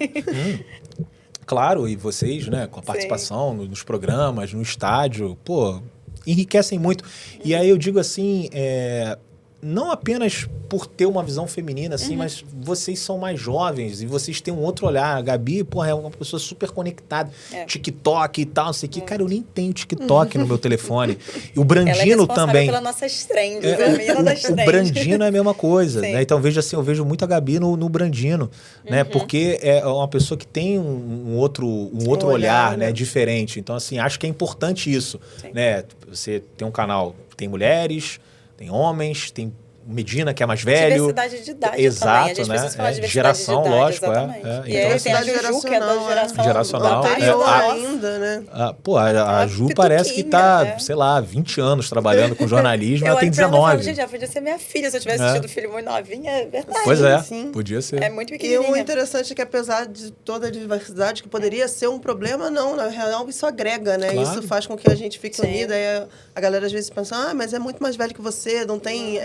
Claro, e vocês, né, com a participação nos programas, no estádio, pô, enriquecem muito. E aí eu digo assim, não apenas por ter uma visão feminina, assim, mas vocês são mais jovens e vocês têm um outro olhar. A Gabi, porra, é uma pessoa super conectada. TikTok e tal, não sei o que. Cara, eu nem tenho TikTok no meu telefone. E o Brandino também. Ela é nossas trends, a menina das trends. O Brandino é a mesma coisa, né? Então, eu vejo muito a Gabi no Brandino, né? Porque é uma pessoa que tem um outro olhar, né? Diferente. Então, assim, acho que é importante isso, né? Você tem um canal, tem mulheres, tem homens, tem Medina, que é mais velho. Diversidade de idade Exato, também. A gente né? precisa falar de diversidade Geração, de idade, lógico. exatamente. Então, E aí tem a Juju, que é da geracional. Anterior nossa. ainda, né? A Ju parece que tá, sei lá, 20 anos trabalhando com jornalismo, ela tem 19. Gente, já podia ser minha filha se eu tivesse assistido o filme muito novinha, é verdade. Pois é, Sim. podia ser. É muito E pequenininha. o interessante é que apesar de toda a diversidade que poderia ser um problema, não, na real isso agrega, né? Claro. Isso faz com que a gente fique Sim. unida. Aí a galera às vezes pensa, mas é muito mais velho que você, não tem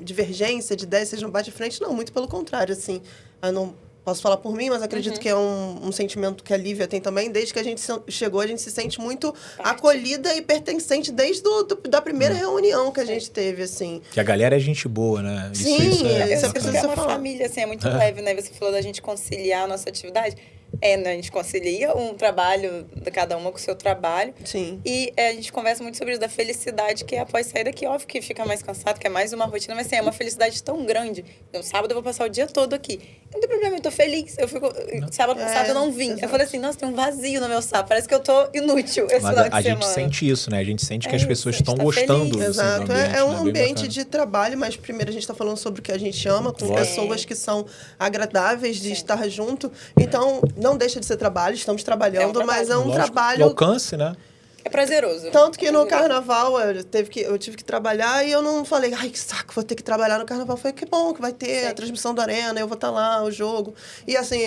divergência de ideias, vocês não batem de frente. Não, muito pelo contrário, assim. Eu não posso falar por mim, mas acredito que é um sentimento que a Lívia tem também. Desde que a gente chegou, a gente se sente muito acolhida e pertencente desde da primeira reunião que a gente teve, assim. Que a galera é gente boa, né? Sim, isso isso Eu sinto que é uma família, assim, é muito leve, né? Você falou da gente conciliar a nossa atividade. Né? A gente concilia um trabalho, cada uma com o seu trabalho. Sim. E a gente conversa muito sobre isso, da felicidade que é após sair daqui. Óbvio que fica mais cansado, que é mais uma rotina, mas assim, é uma felicidade tão grande. Então, sábado eu vou passar o dia todo aqui. Não tem problema, eu tô feliz. Eu fico... Sábado passado eu não vim. Exato. Eu falei assim, nossa, tem um vazio no meu sábado. Parece que eu tô inútil esse Mas final de a semana. gente sente isso, né? A gente sente que as isso, pessoas a gente estão tá gostando feliz. desse Exato, ambiente. é um né? Bem ambiente bacana. de trabalho, mas primeiro a gente está falando sobre o que a gente ama, com Lógico. pessoas que são agradáveis de estar junto. Então, não deixa de ser trabalho, estamos trabalhando, mas é um Lógico, trabalho... o alcance, né? É prazeroso. Tanto que no Prazeroso. carnaval eu tive que trabalhar e eu não falei, ai, que saco, vou ter que trabalhar no carnaval. Foi que bom que vai ter a transmissão da Arena, eu vou estar lá, o jogo. E assim,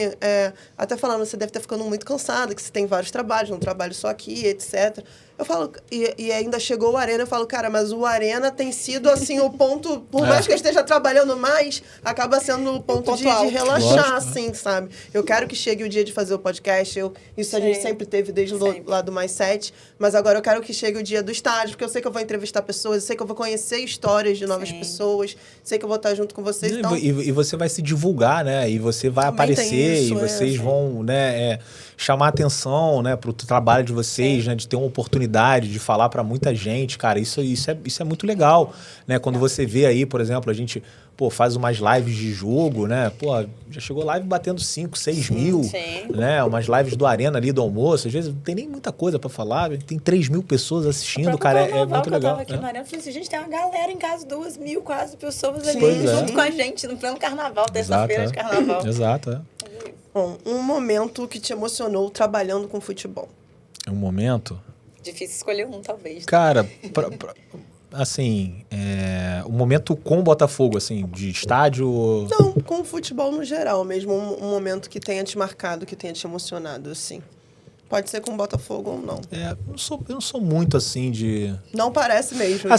até falando, você deve estar ficando muito cansada, que você tem vários trabalhos, não trabalho só aqui, etc. Eu falo, e ainda chegou o Arena, eu falo, cara, mas o Arena tem sido, assim, o ponto, por mais que eu esteja trabalhando mais, acaba sendo o ponto de relaxar, Lógico, assim, sabe? Eu quero que chegue o dia de fazer o podcast, isso a gente sempre teve desde lá do Mais 7, mas agora eu quero que chegue o dia do estádio, porque eu sei que eu vou entrevistar pessoas, eu sei que eu vou conhecer histórias de novas pessoas, sei que eu vou estar junto com vocês, então... E você vai se divulgar, né? E você vai Também aparecer tem isso, e vocês vão, né, chamar atenção, né, pro trabalho de vocês, né, de ter uma oportunidade de falar para muita gente, cara. Isso é muito legal, né? Quando você vê aí, por exemplo, a gente, faz umas lives de jogo, né? Já chegou live batendo 5, 6 mil, né? Umas lives do Arena ali do almoço, às vezes não tem nem muita coisa para falar, tem 3 mil pessoas assistindo, cara, é muito legal. Eu tava aqui no Arena, eu falei assim, gente, tem uma galera em casa, 2 mil quase pessoas ali Pois junto com a gente, no pleno carnaval, terça-feira de carnaval. Exato, Bom, um momento que te emocionou trabalhando com futebol. Um momento... Difícil escolher um, talvez. Cara, assim, um momento com o Botafogo, assim, de estádio... Não, com o futebol no geral mesmo, um momento que tenha te marcado, que tenha te emocionado, assim. Pode ser com o Botafogo ou não. Eu não sou muito, assim, de... Não parece mesmo,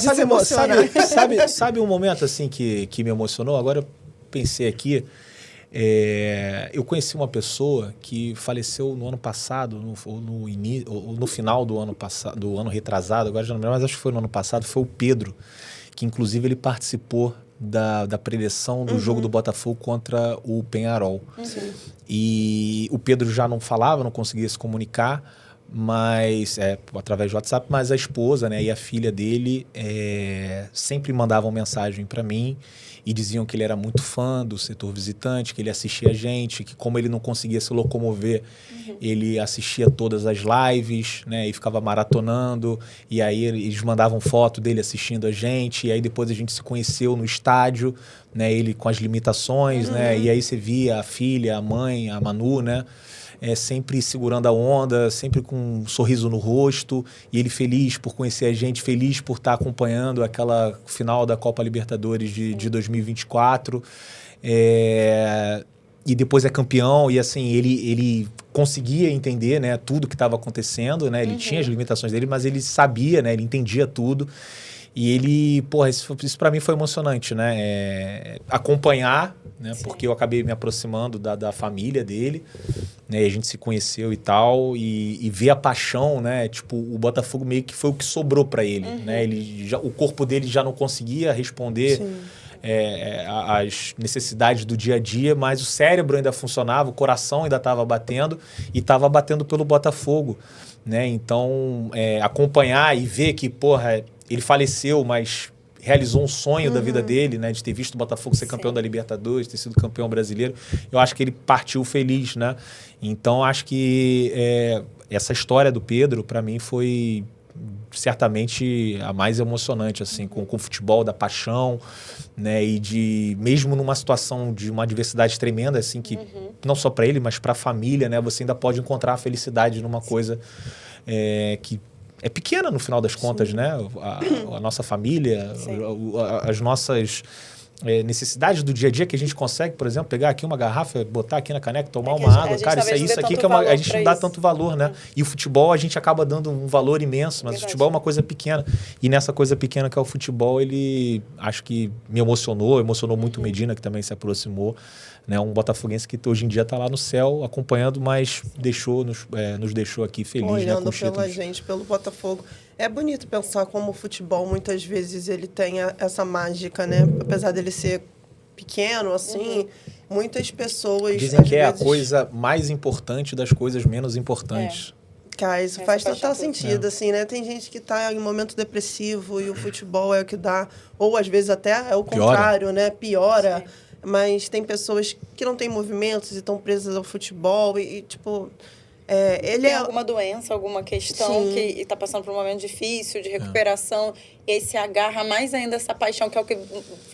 sabe um momento, assim, que me emocionou? Agora eu pensei aqui... eu conheci uma pessoa que faleceu no ano passado, no final do ano passado, do ano retrasado, agora já não me lembro, mas acho que foi no ano passado, foi o Pedro, que inclusive ele participou da preleção do jogo do Botafogo contra o Peñarol. E o Pedro já não falava, não conseguia se comunicar, mas através do WhatsApp, mas a esposa, né, e a filha dele sempre mandavam mensagem para mim e diziam que ele era muito fã do Setor Visitante, que ele assistia a gente, que como ele não conseguia se locomover, ele assistia todas as lives, né, e ficava maratonando, e aí eles mandavam foto dele assistindo a gente, e aí depois a gente se conheceu no estádio, né, ele com as limitações, né, e aí você via a filha, a mãe, a Manu, né, sempre segurando a onda, sempre com um sorriso no rosto, e ele feliz por conhecer a gente, feliz por estar acompanhando aquela final da Copa Libertadores de 2024. E depois é campeão, e assim, ele conseguia entender, né, tudo que estava acontecendo, né? Ele tinha as limitações dele, mas ele sabia, né? Ele entendia tudo. E ele, isso para mim foi emocionante, né? Acompanhar, né? Porque eu acabei me aproximando da família dele, né? E a gente se conheceu e tal, e ver a paixão, né? Tipo, o Botafogo meio que foi o que sobrou para ele, né? O corpo dele já não conseguia responder as necessidades do dia a dia, mas o cérebro ainda funcionava, o coração ainda estava batendo, e estava batendo pelo Botafogo, né? Então, acompanhar e ver que, ele faleceu, mas realizou um sonho da vida dele, né? De ter visto o Botafogo ser campeão da Libertadores, ter sido campeão brasileiro. Eu acho que ele partiu feliz, né? Então, acho que essa história do Pedro, para mim, foi certamente a mais emocionante, assim, com o futebol, da paixão, né? E de, mesmo numa situação de uma adversidade tremenda, assim, que não só para ele, mas para a família, né? Você ainda pode encontrar a felicidade numa coisa que é pequena no final das contas, né? A nossa família, as nossas necessidades do dia a dia que a gente consegue, por exemplo, pegar aqui uma garrafa, botar aqui na caneca, tomar uma água. Cara, isso aqui que a gente não dá tanto valor, né? E o futebol a gente acaba dando um valor imenso, mas o futebol é uma coisa pequena. E nessa coisa pequena que é o futebol, ele acho que me emocionou muito o Medina, que também se aproximou. Né, um botafoguense que hoje em dia está lá no céu acompanhando, mas nos deixou aqui feliz. Olhando, né, pela gente, pelo Botafogo. É bonito pensar como o futebol, muitas vezes, ele tem essa mágica, né? Apesar dele ser pequeno, assim, muitas pessoas... Dizem que é a coisa mais importante das coisas menos importantes. Cara, isso faz total sentido, assim, né? Tem gente que está em um momento depressivo e o futebol é o que dá, ou às vezes até é o contrário, né? Piora. Sim. Mas tem pessoas que não têm movimentos e estão presas ao futebol tipo... ele tem alguma doença, alguma questão que está passando por um momento difícil, de recuperação, e aí se agarra mais ainda essa paixão, que é o que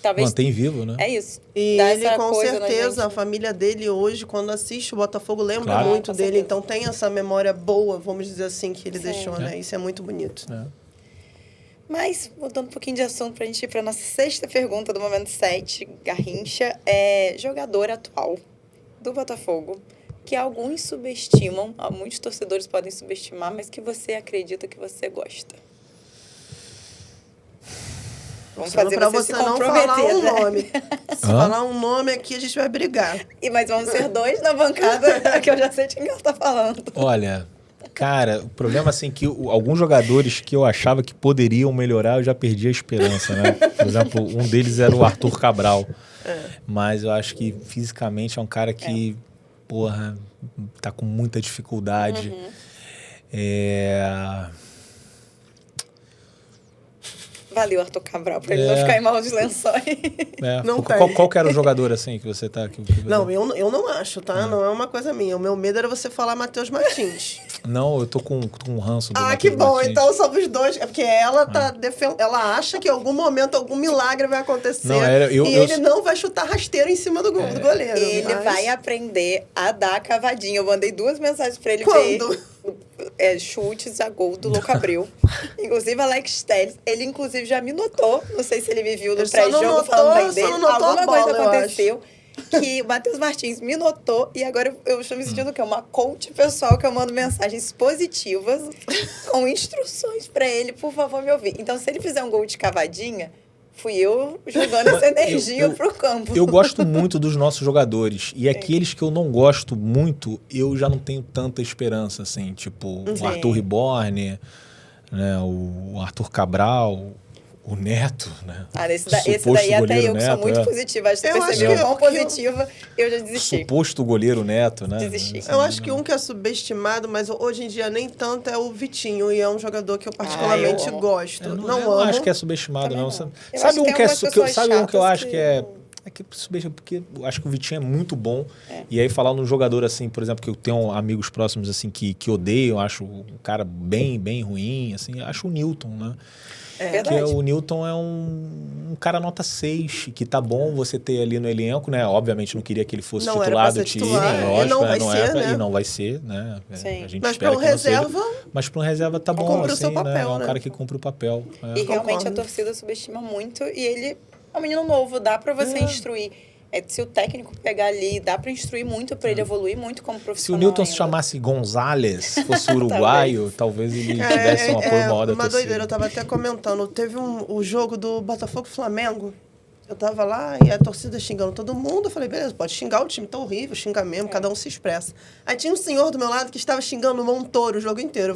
talvez... Mantém vivo, né? É isso. E ele, com certeza, a família dele hoje, quando assiste o Botafogo, lembra muito dele. Certeza. Então tem essa memória boa, vamos dizer assim, que ele deixou, né? Isso é muito bonito. Mas, mudando um pouquinho de assunto para a gente ir para a nossa sexta pergunta do Momento 7, Garrincha, jogador atual do Botafogo, que alguns subestimam, muitos torcedores podem subestimar, mas que você acredita, que você gosta. Vamos fazer para você não falar um nome. Se falar um nome aqui, a gente vai brigar. Mas vamos ser dois na bancada, que eu já sei de quem ela está falando. Olha... Cara, o problema assim que alguns jogadores que eu achava que poderiam melhorar, eu já perdi a esperança, né? Por exemplo, um deles era o Arthur Cabral. Mas eu acho que fisicamente é um cara que, porra, tá com muita dificuldade. Valeu, Arthur Cabral, pra ele não ficar em mal dos lençóis. Qual que era o jogador assim que você tá... Não, eu não acho, tá? Não é uma coisa minha. O meu medo era você falar Matheus Martins. Não, eu tô com um ranço do Matheus que bom. Martins. Então somos dois. É porque ela tá ela acha que em algum momento algum milagre vai acontecer. Não, ele não vai chutar rasteiro em cima do goleiro. Ele vai aprender a dar cavadinha. Eu mandei 2 mensagens pra ele ver. Chutes a gol do Louco Abreu. Inclusive, Alex Telles, ele inclusive já me notou. Não sei se ele me viu no pré-jogo falando bem dele. Alguma coisa aconteceu que o Matheus Martins me notou e agora eu estou me sentindo que é uma coach pessoal que eu mando mensagens positivas com instruções para ele, por favor, me ouvir. Então, se ele fizer um gol de cavadinha, fui eu jogando essa energia pro campo. Eu gosto muito dos nossos jogadores. E aqueles que eu não gosto muito, eu já não tenho tanta esperança, assim. Tipo, o Arthur Reborn, né, o Arthur Cabral, o Neto, né? Esse daí até eu, que sou muito positiva. Acho que você percebeu quão positiva, eu já desisti. Suposto goleiro Neto, né? Desisti. Eu acho que um que é subestimado, mas hoje em dia nem tanto, é o Vitinho. E é um jogador que eu particularmente gosto. Eu não acho que é subestimado, não. Sabe um que eu acho que é... Porque eu acho que o Vitinho é muito bom. E aí falar num jogador assim, por exemplo, que eu tenho amigos próximos assim que odeiam, acho um cara bem ruim, assim, acho o Newton, né? Porque o Newton é um cara nota 6, que tá bom você ter ali no elenco, né? Obviamente não queria que ele fosse titular do time, lógico, e não vai ser, né? A gente espera que não seja. Mas para um reserva tá bom, assim, seu papel, né? É um cara que cumpre o papel. E realmente a torcida subestima muito e ele é um menino novo, dá para você instruir. Se o técnico pegar ali, dá para instruir muito para ele evoluir muito como profissional. Se o Newton se chamasse Gonzalez, fosse uruguaio, talvez ele tivesse um apoio maior da torcida. Uma doideira, eu tava até comentando. Teve o jogo do Botafogo-Flamengo. Eu tava lá e a torcida xingando todo mundo. Eu falei, beleza, pode xingar, o time tá horrível, xinga mesmo, cada um se expressa. Aí tinha um senhor do meu lado que estava xingando o Montoro o jogo inteiro.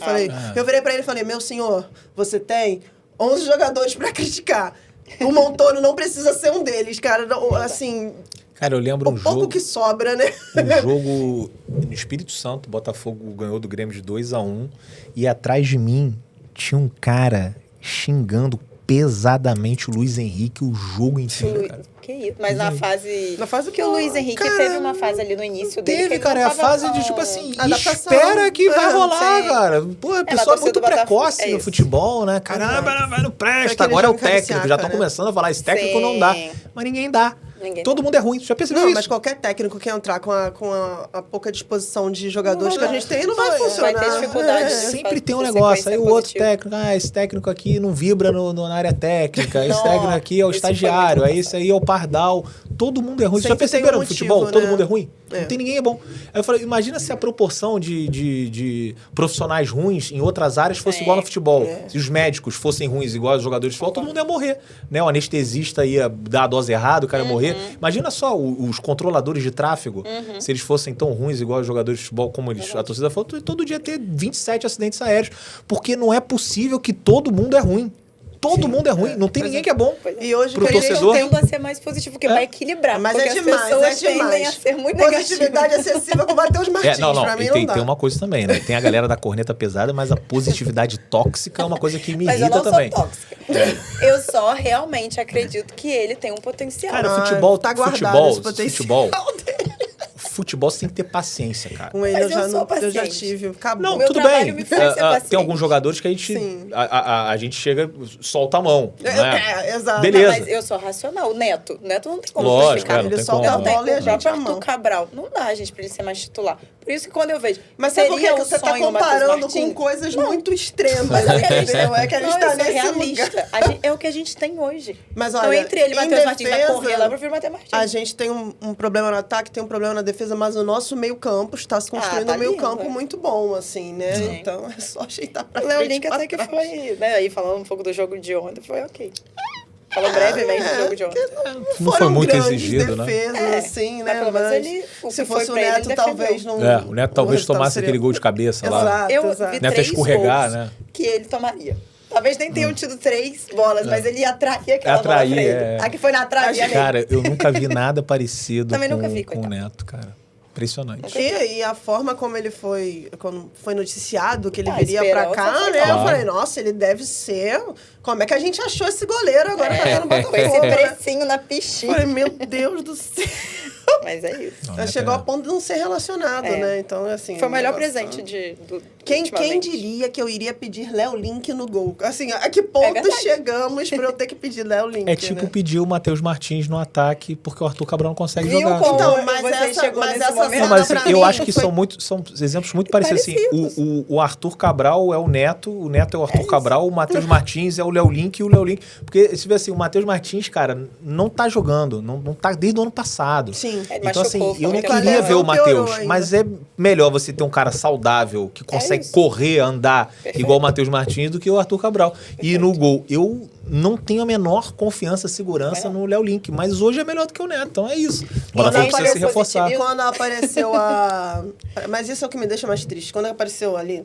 Eu virei pra ele e falei, meu senhor, você tem 11 jogadores pra criticar. O Montoro não precisa ser um deles, cara. Assim... Cara, eu lembro um jogo... pouco que sobra, né? Um jogo no Espírito Santo, o Botafogo ganhou do Grêmio de 2-1. E atrás de mim tinha um cara xingando pesadamente o Luiz Henrique o jogo inteiro, cara. Que isso? Mas na fase... Na fase que o Luiz Henrique teve uma fase ali no início dele. Teve, que ele cara, é não a tava fase de tão- tipo assim, Adaptação. espera que vai rolar, sim. cara. Pô, a pessoa torcida muito do Botafogo, precoce é no isso. futebol, né? Caramba, não presta. Aquele Agora é o jogo técnico. cariciaca, Já estão né? começando a falar, esse técnico não Sim. dá. Mas ninguém dá. Ninguém Todo mundo é ruim. Você já percebeu Não, isso? mas qualquer técnico que entrar com a pouca disposição de jogadores Não que vai a gente tem, não vai Vai funcionar. ter dificuldade. Sempre tem um Sequência negócio. Aí o outro positiva. técnico, esse técnico aqui não vibra na área técnica. Esse Não, técnico aqui é o isso foi estagiário. muito Aí esse aí é o pardal. Todo mundo é ruim. Vocês já Sempre tem perceberam um no futebol? motivo, Todo né? mundo é ruim? É. Não tem ninguém é bom. Aí eu falei, imagina se a proporção de profissionais ruins em outras áreas fosse Sim. igual no futebol. É. Se os médicos fossem ruins igual os jogadores de futebol, todo mundo ia morrer. Né? O anestesista ia dar a dose errada, o cara ia morrer. Imagina só os controladores de tráfego, se eles fossem tão ruins igual os jogadores de futebol, como a torcida falou, todo dia ia ter 27 acidentes aéreos. Porque não é possível que todo mundo é ruim. Todo mundo é ruim. Não tem ninguém que é bom. E hoje Pro que a gente torcedor- Eu tendo a ser mais positivo, porque vai equilibrar. Mas porque é as demais, pessoas é demais. tendem a ser muito Positividade excessiva com o Matheus Martins, Não. pra mim E não tem, dá. tem uma coisa também, né? Tem a galera da corneta pesada, mas a positividade tóxica é uma coisa que me Mas eu irrita não também. sou tóxica. Eu só realmente acredito que ele tem um potencial. Cara, Ah, futebol, tá guardado esse futebol, potencial dele. futebol você tem que ter paciência, cara. Com ele Mas eu já, eu sou eu já paciente. tive. Acabou. Não, meu tudo trabalho bem. me faz ser paciente. Tem alguns jogadores que a gente, Sim. a gente chega, solta a mão. Né? Exato. Beleza. Mas eu sou racional. O Neto não tem como Lógico, justificar. não Ele tem solta como. a bola e a O gente próprio ama. Arthur Cabral. Não dá, gente, pra ele ser mais titular. Por isso que quando eu vejo... Mas sabe por seria quê? Que um você tá sonho o Matheus comparando Martins? com coisas muito extremas, Mas é que a gente, entendeu? É que a gente tá eu sou nesse realista. lugar. É o que a gente tem hoje. Mas Então, olha, entre ele e em Matheus Martins vai defesa, correr lá, eu prefiro Matheus Martins. A gente tem um problema no ataque, tem um problema na defesa, mas o nosso meio-campo está se construindo tá um meio-campo lindo, é. muito bom, assim, né? Sim. Então é só ajeitar pra O frente. Léo Link pra até que trás. foi... Né, aí falando um pouco do jogo de ontem, foi ok. Falou brevemente do jogo de ontem. Não foi Foram muito grandes exigido, né? defesas, assim, né? mas pelo menos Mas ele- o se que foi fosse o pra ele, Neto, ele talvez defendeu. não. O Neto talvez resultado tomasse seria- aquele gol de cabeça lá. Exato, Eu exato. vi Neto ia 3 escorregar, gols né? que ele tomaria. Talvez nem tenham tido 3 bolas, mas ele ia atrair aquela Atrair, bola pra ele. é. A que foi na trave, ali. Cara, eu nunca vi nada parecido Também nunca vi, com o coitado. Neto, cara. Impressionante. E a forma como ele foi, quando foi noticiado que ele Ah, viria pra esperança cá, foi né? claro. Eu falei, nossa, ele deve ser. Como é que a gente achou esse goleiro agora pra no Com esse Botafogo? Né? precinho na piscina. Falei, meu Deus do céu. Mas é isso. Não, Já Neto chegou é- a ponto de não ser relacionado, É. né? Então, assim. Foi o melhor negócio- presente Quem ultimamente. diria que eu iria pedir Léo Link no gol? Assim, a que ponto verdade. chegamos pra eu ter que pedir Léo Link? É tipo né? pedir o Matheus Martins no ataque porque o Arthur Cabral não consegue Viu jogar. como Então, mas você essa- chegou mas nesse essa momento? Não, mas pra assim, eu mim acho que foi- são exemplos muito parecidos. Assim, o Arthur Cabral é o Neto é o Arthur Cabral, o Matheus Martins é o Léo Link e o Léo Link. Porque, se vê assim, o Matheus Martins, cara, não tá jogando, não tá desde o ano passado. Sim. Ele Então, machucou, assim, eu foi não muito queria lesão, ver o piorou Matheus, ainda. mas é melhor você ter um cara saudável, que consegue isso. correr, andar, Perfeito. igual o Matheus Martins, do que o Arthur Cabral. E no gol, eu não tenho a menor confiança, segurança no Léo Link, mas hoje é melhor do que o Neto, então é isso. O Botafogo nem precisa se valeu reforçar. positivismo. Quando apareceu a. Mas isso é o que me deixa mais triste. Quando apareceu ali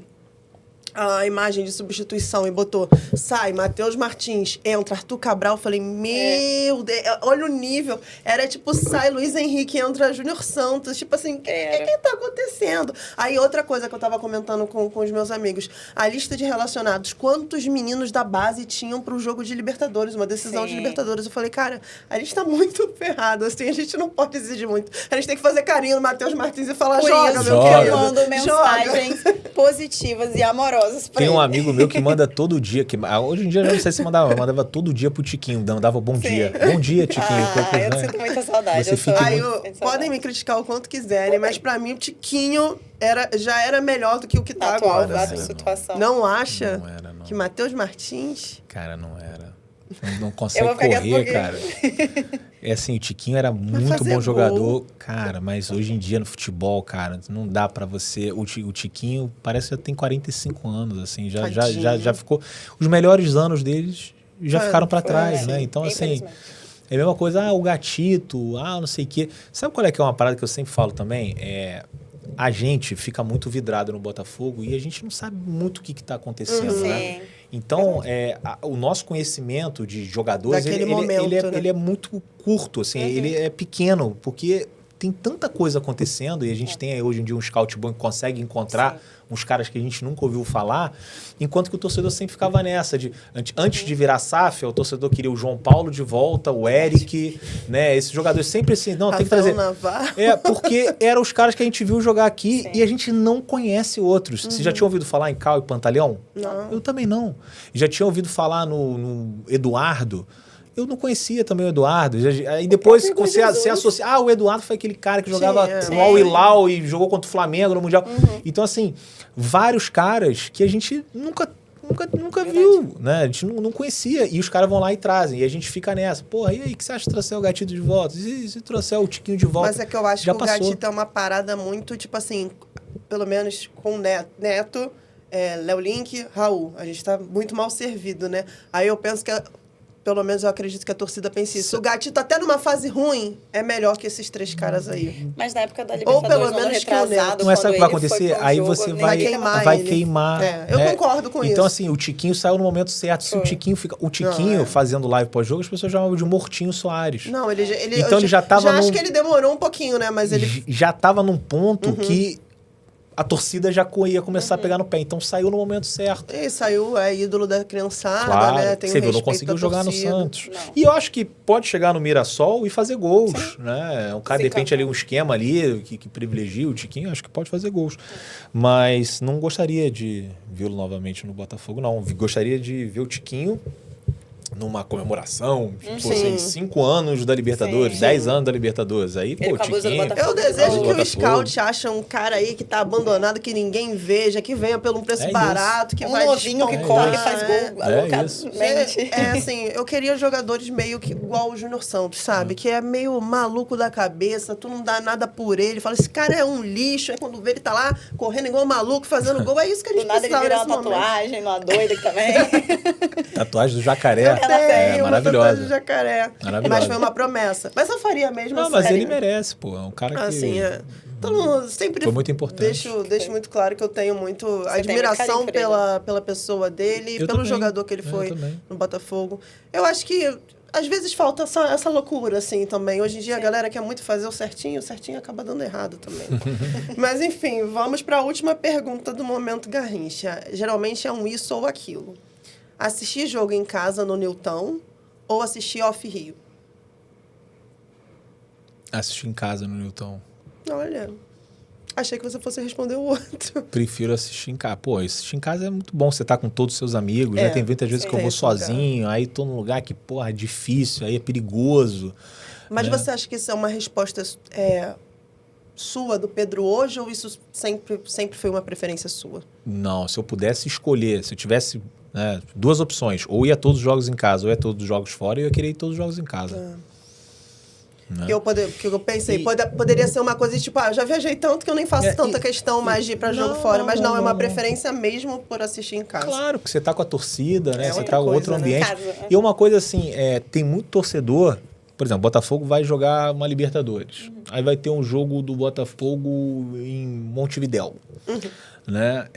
a imagem de substituição e botou sai Matheus Martins, entra Arthur Cabral, eu falei, meu Deus, olha o nível. Era tipo, sai Luiz Henrique, entra Júnior Santos. Tipo assim, o que tá acontecendo? Aí outra coisa que eu tava comentando com os meus amigos, a lista de relacionados, quantos meninos da base tinham pro jogo de Libertadores, uma decisão de Sim. Libertadores. Eu falei, cara, a gente tá muito ferrado, assim, a gente não pode exigir muito. A gente tem que fazer carinho no Matheus Martins e falar, Por joga, isso meu que querido. eu mando Joga. mensagens positivas e amorosas pra Tem um ele. amigo meu que manda todo dia, hoje em dia eu não sei se mandava todo dia pro Tiquinho, dava bom dia. Bom dia, Tiquinho. Eu não sinto muita saudade. Você eu sou fica Aí, muito podem saudade. me criticar o quanto quiserem, mas pra mim o Tiquinho já era melhor do que o que tá Na atual agora. vaga assim. situação. Não acha Não era, não. que Matheus Martins... Cara, não era. Não consegue Eu vou ficar correr, quieto cara. É assim, o Tiquinho era muito fazer bom gol. jogador, cara, mas hoje em dia no futebol, cara, não dá pra você... O Tiquinho parece que já tem 45 anos, assim, já ficou... Os melhores anos deles já ficaram pra trás, sim. né? Então, assim, Infelizmente. é a mesma coisa, o gatito, não sei o quê. Sabe qual é que é uma parada que eu sempre falo também? A gente fica muito vidrado no Botafogo e a gente não sabe muito o que está acontecendo, né? Sim. Então, o nosso conhecimento de jogadores, Daquele momento, né? ele é muito curto, assim, ele é pequeno, porque tem tanta coisa acontecendo e a gente tem aí hoje em dia um scout bom que consegue encontrar uns caras que a gente nunca ouviu falar, enquanto que o torcedor sempre ficava nessa de antes de virar SAF, o torcedor queria o João Paulo de volta, o Eric, né? Esses jogadores sempre assim, não, tem que trazer. Navarro. Porque eram os caras que a gente viu jogar aqui e a gente não conhece outros. Você já tinha ouvido falar em Cal e Pantaleão? Não. Eu também não. Já tinha ouvido falar no Eduardo. Eu não conhecia também o Eduardo. Aí depois você associa... o Eduardo foi aquele cara que jogava no Al Hilal e jogou contra o Flamengo no Mundial. Então, assim, vários caras que a gente nunca viu, né? A gente não conhecia. E os caras vão lá e trazem. E a gente fica nessa. Porra, e aí, o que você acha de trouxer o Gatito de volta? E se trouxer o Tiquinho de volta? Mas é que eu acho que o Gatito é uma parada muito, tipo assim, pelo menos com o Neto, Léo Link, Raul. A gente tá muito mal servido, né? Aí eu penso que... Pelo menos eu acredito que a torcida pense isso. O Gatito, até numa fase ruim, é melhor que esses 3 caras aí. Mas na época da Libertadores, ou pelo menos retrasado, não é sabe o que vai acontecer? Aí você vai queimar. Eu concordo com isso. Então, assim, o Tiquinho saiu no momento certo. Se o Tiquinho fica... O Tiquinho, fazendo live pós-jogo, as pessoas chamavam de Mortinho Soares. Não, então ele já tava acho que ele demorou um pouquinho, né? Mas ele... Já tava num ponto que... a torcida já ia começar a pegar no pé. Então saiu no momento certo. E saiu, ídolo da criançada, claro, né? Tem você viu, não conseguiu jogar no Santos. Não. E eu acho que pode chegar no Mirassol e fazer gols, né? Um cara, de repente, ali um esquema ali que privilegia o Tiquinho, acho que pode fazer gols. Mas não gostaria de vê-lo novamente no Botafogo, não. Gostaria de ver o Tiquinho numa comemoração, tipo assim, 5 anos da Libertadores, 10 anos da Libertadores. Aí, pô, Tiquinho... Eu desejo que o scout ache um cara aí que tá abandonado, que ninguém veja, que venha pelo um preço barato, que vai novinho que corre e faz gol loucamente. Assim, eu queria jogadores meio que igual o Júnior Santos, sabe? Que é meio maluco da cabeça, tu não dá nada por ele, fala, esse cara é um lixo, aí quando vê ele tá lá, correndo igual um maluco, fazendo gol, é isso que a gente precisava nesse momento. Do nada ele vira uma tatuagem, numa doida que também. Tatuagem do jacaré. Maravilhosa. De jacaré. Maravilhosa. Mas foi uma promessa. Mas eu faria mesmo. Não, mas ele merece, pô. É um cara que... Assim, Então, sempre foi muito importante. Deixo muito claro que eu tenho muito admiração pela pessoa dele e pelo também. Jogador que ele foi no Botafogo. Eu acho que às vezes falta essa loucura, assim, também. Hoje em dia a galera quer muito fazer o certinho acaba dando errado também. Mas, enfim, vamos para a última pergunta do Momento Garrincha. Geralmente é um isso ou aquilo. Assistir jogo em casa no Newton ou assistir off-Rio? Assistir em casa no Newton. Olha, achei que você fosse responder o outro. Prefiro assistir em casa. Pô, assistir em casa é muito bom. Você tá com todos os seus amigos, né? Tem muitas vezes que eu vou sozinho, aí tô num lugar que, porra, é difícil, aí é perigoso. Mas você acha que isso é uma resposta sua, do Pedro, hoje, ou isso sempre foi uma preferência sua? Não, se eu pudesse escolher, se eu tivesse... duas opções, ou ia todos os jogos em casa, ou ia todos os jogos fora, e eu queria ir todos os jogos em casa. Porque eu pensei, poderia ser uma coisa tipo, eu já viajei tanto que eu nem faço tanta questão mais de ir para jogo fora, mas não, é uma preferência mesmo por assistir em casa. Claro, porque você tá com a torcida, né? Você tá com outro ambiente. E uma coisa assim, tem muito torcedor, por exemplo, Botafogo vai jogar uma Libertadores. Aí vai ter um jogo do Botafogo em Montevidéu, né?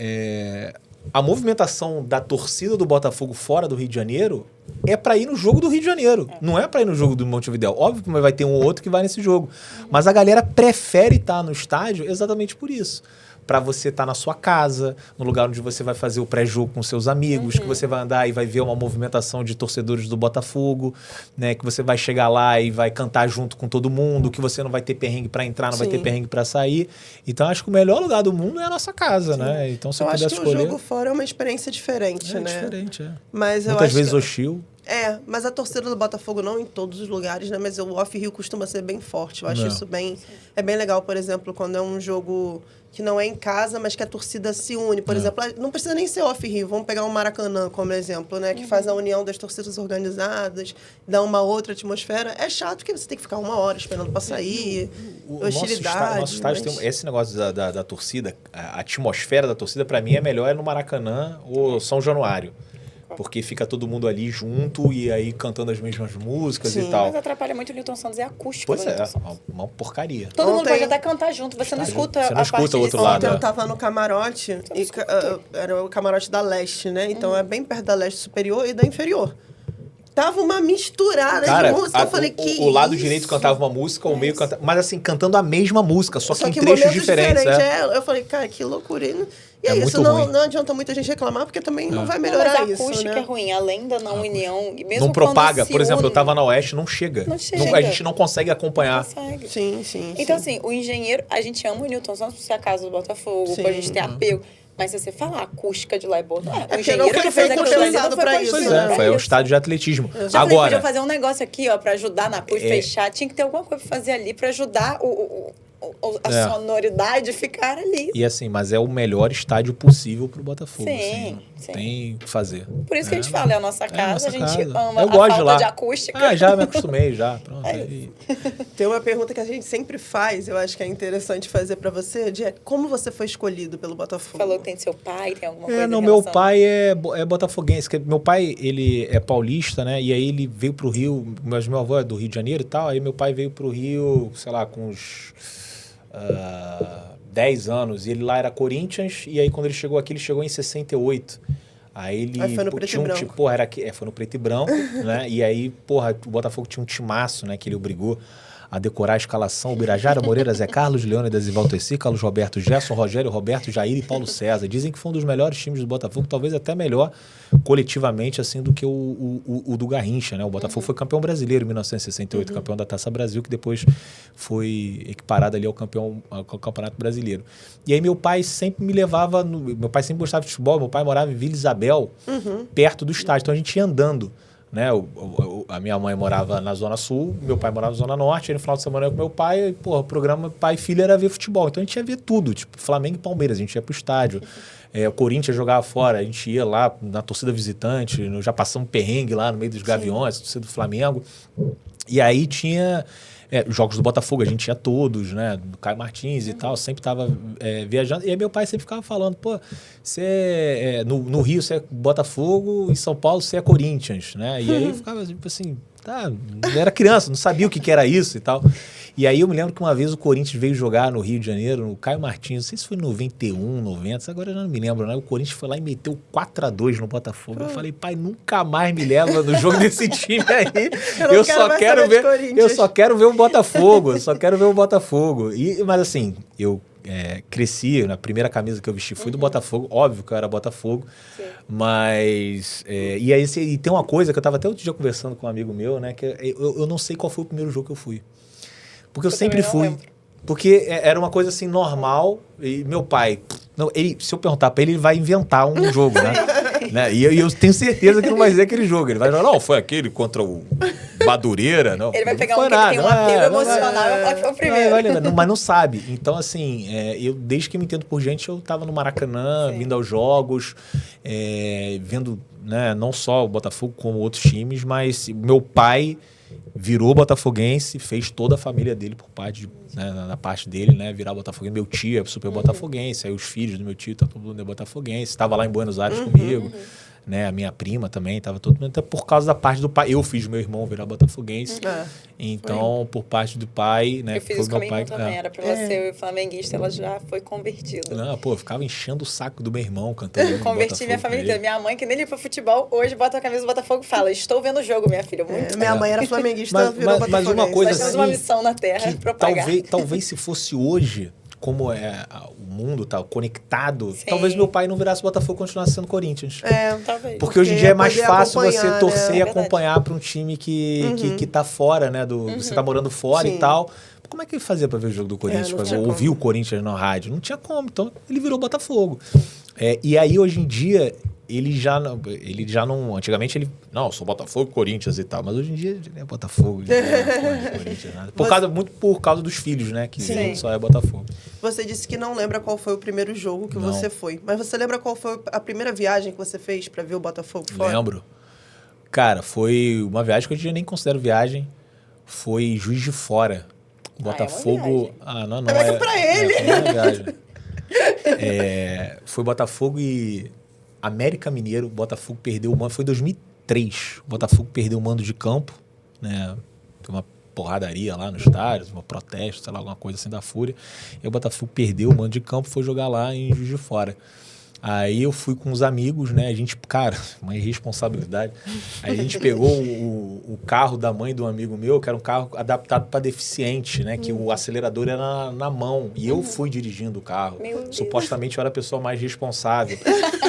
A movimentação da torcida do Botafogo fora do Rio de Janeiro é para ir no jogo do Rio de Janeiro. Não é para ir no jogo do Montevidéu. Óbvio que vai ter um ou outro que vai nesse jogo. Mas a galera prefere estar no estádio exatamente por isso. Para você estar na sua casa, no lugar onde você vai fazer o pré-jogo com seus amigos, que você vai andar e vai ver uma movimentação de torcedores do Botafogo, né? Que você vai chegar lá e vai cantar junto com todo mundo, que você não vai ter perrengue para entrar, não vai ter perrengue para sair. Então, acho que o melhor lugar do mundo é a nossa casa, né? Então, se eu pudesse escolher... Eu acho que o jogo fora é uma experiência diferente, né? É diferente, Mas eu muitas vezes hostil. Mas a torcida do Botafogo, não em todos os lugares, né? Mas o off-Rio costuma ser bem forte. Eu acho isso bem... É bem legal, por exemplo, quando é um jogo que não é em casa, mas que a torcida se une. Por exemplo, não precisa nem ser off-Rio. Vamos pegar o Maracanã como exemplo, né? Que faz a união das torcidas organizadas, dá uma outra atmosfera. É chato porque você tem que ficar 1 hora esperando para sair, hostilidade. Nosso estádio tem esse negócio da torcida, a atmosfera da torcida, para mim, é melhor no Maracanã ou São Januário. Porque fica todo mundo ali junto e aí cantando as mesmas músicas e tal. Mas atrapalha muito o Newton Santos, é acústico. Pois uma porcaria. Todo mundo pode até cantar junto, você não escuta a parte o outro lado. Ontem eu tava no camarote, era o camarote da leste, né? Então é bem perto da leste superior e da inferior. Tava uma misturada Cara, de música. Eu falei, que o lado isso? direito cantava uma música, o meio cantava... Mas assim, cantando a mesma música, só que em que trechos momentos diferentes. Eu falei, cara, que loucura. E É é isso, muito ruim. não adianta muita gente reclamar, porque também não vai Não, melhorar mas a isso, acústica né? é ruim, além da não união. E mesmo Não propaga. quando se Por exemplo, eu une, tava na Oeste, não chega. Não chega. A gente não consegue acompanhar. não consegue. Sim. Então, assim, o engenheiro, a gente ama o Newton Santos por ser a casa do Botafogo, Sim. por a gente ter apego. Mas se você falar a acústica de lá é boa, não é. O porque não engenheiro foi que fez aquilo ali compensado não foi pra isso, Pois construído né? é, foi um isso. estádio de atletismo. Já falei, Agora, podia fazer um negócio aqui, ó, pra ajudar na acústica, fechar. Tinha que ter alguma coisa pra fazer ali pra ajudar a sonoridade ficar ali. e assim, mas é o melhor estádio possível pro Botafogo. Sim, assim, sim. Tem que fazer. Por isso que a gente fala, é a nossa casa, nossa a gente casa. ama Eu a gosto de falta lá. de acústica. Ah, já me acostumei, já. Pronto. É aí- Tem uma pergunta que a gente sempre faz, eu acho que é interessante fazer pra você, de como você foi escolhido pelo Botafogo? Falou que tem seu pai, tem alguma coisa Não, em meu relação- pai é botafoguense. Meu pai, ele é paulista, né? E aí ele veio pro Rio, mas meu avô é do Rio de Janeiro e tal. Aí meu pai veio pro Rio, sei lá, com uns 10 anos. E ele lá era Corinthians. E aí quando ele chegou aqui, ele chegou em 68. Aí ele... Aí foi no preto e branco. Porra, foi no preto e branco, né? E aí, porra, o Botafogo tinha um timaço, né? Que ele obrigou a decorar a escalação: Birajara, Moreira, Zé Carlos, Leônidas e Valteci, Carlos Roberto, Gerson, Rogério, Roberto, Jair e Paulo César. Dizem que foi um dos melhores times do Botafogo, talvez até melhor coletivamente assim do que o do Garrincha, né? O Botafogo foi campeão brasileiro em 1968, campeão da Taça Brasil, que depois foi equiparado ali ao Campeonato Brasileiro. E aí meu pai sempre me levava, meu pai sempre gostava de futebol, meu pai morava em Vila Isabel, perto do estádio, então a gente ia andando. Né? A minha mãe morava na Zona Sul, meu pai morava na Zona Norte, aí no final de semana eu ia com meu pai, e, porra, o programa pai e filho era ver futebol. Então a gente ia ver tudo, tipo Flamengo e Palmeiras, a gente ia pro estádio. O Corinthians jogava fora, a gente ia lá na torcida visitante, já passamos perrengue lá no meio dos Gaviões, torcida do Flamengo. E aí tinha jogos do Botafogo, a gente ia todos, né? Do Caio Martins e tal, sempre tava viajando. E aí meu pai sempre ficava falando, pô, você no Rio você é Botafogo, em São Paulo você é Corinthians, né? E aí eu ficava tipo assim, tá, eu era criança, não sabia o que era isso e tal. E aí eu me lembro que uma vez o Corinthians veio jogar no Rio de Janeiro, no Caio Martins, não sei se foi em 91, 90, agora eu já não me lembro, né? O Corinthians foi lá e meteu 4-2 no Botafogo. Eu falei, pai, nunca mais me leva no jogo desse time aí. Eu só quero ver o Botafogo, Mas assim, eu cresci, na primeira camisa que eu vesti foi do Botafogo, óbvio que eu era Botafogo, Sim. mas... e aí e tem uma coisa que eu tava até outro dia conversando com um amigo meu, né? Que eu não sei qual foi o primeiro jogo que eu fui. Porque eu sempre também não fui. lembro. Porque era uma coisa assim normal. E meu pai, se eu perguntar pra ele, ele vai inventar um jogo, né? E eu tenho certeza que não vai ser aquele jogo. Ele vai falar, não, foi aquele contra o Madureira. Não, Ele vai não pegar foi um que nada, tem um apego emocional e vai falar que foi o primeiro. mas não sabe. Então, assim, eu desde que me entendo por gente, eu tava no Maracanã, vindo aos jogos, vendo, né, não só o Botafogo como outros times, mas meu pai virou botafoguense, fez toda a família dele por parte, na parte dele, né, virar botafoguense. Meu tio é super botafoguense, aí os filhos do meu tio, tá todo mundo botafoguense. Estava lá em Buenos Aires comigo, né, a minha prima também, estava todo mundo, até por causa da parte do pai. Eu fiz meu irmão virar botafoguense, então, por parte do pai, né, Eu fiz foi isso com a meu minha pai. irmã também, era pra ela ser flamenguista, ela já foi convertida. Não, pô, eu ficava enchendo o saco do meu irmão cantando. Converti minha família inteira. Minha mãe, que nem ia pra futebol, hoje bota a camisa do Botafogo e fala: estou vendo o jogo, minha filha. Muito Minha mãe era flamenguista, virou mas botafoguense. uma coisa Nós temos assim, uma missão na Terra, que propagar. talvez se fosse hoje, como o mundo tá conectado, Sim. talvez meu pai não virasse Botafogo e continuasse sendo Corinthians. Talvez. Porque hoje em dia é mais poder fácil você acompanhar, torcer né? e É verdade. acompanhar para um time que tá fora, né? Você tá morando fora Sim. e tal. Como é que ele fazia para ver o jogo do Corinthians? não Pra tinha ouvir como. o Corinthians na rádio? Não tinha como. Então ele virou Botafogo. E aí hoje em dia ele já não. Antigamente ele. Não, eu sou Botafogo, Corinthians e tal. Mas hoje em dia ele é Botafogo. Ele não é Corinthians, nada. Muito por causa dos filhos, né? Que Sim. só é Botafogo. Você disse que não lembra qual foi o primeiro jogo que Não. você foi. Mas você lembra qual foi a primeira viagem que você fez pra ver o Botafogo fora? Lembro. Cara, foi uma viagem que hoje em dia nem considero viagem. Foi Juiz de Fora. é uma Botafogo. viagem. Não. Mas pra ele. Foi uma viagem. Foi Botafogo e América Mineiro. Botafogo perdeu o mando. Foi em 2003. O Botafogo perdeu o mando de campo, né? Foi uma porradaria lá no estádio, um protesto, sei lá, alguma coisa assim da Fúria. E o Botafogo perdeu o mando de campo e foi jogar lá em Juiz de Fora. Aí eu fui com os amigos, né? A gente, cara, uma irresponsabilidade. Aí a gente pegou o carro da mãe de um amigo meu, que era um carro adaptado para deficiente, né? Que o acelerador era na mão. E eu fui dirigindo o carro. Supostamente eu era a pessoa mais responsável.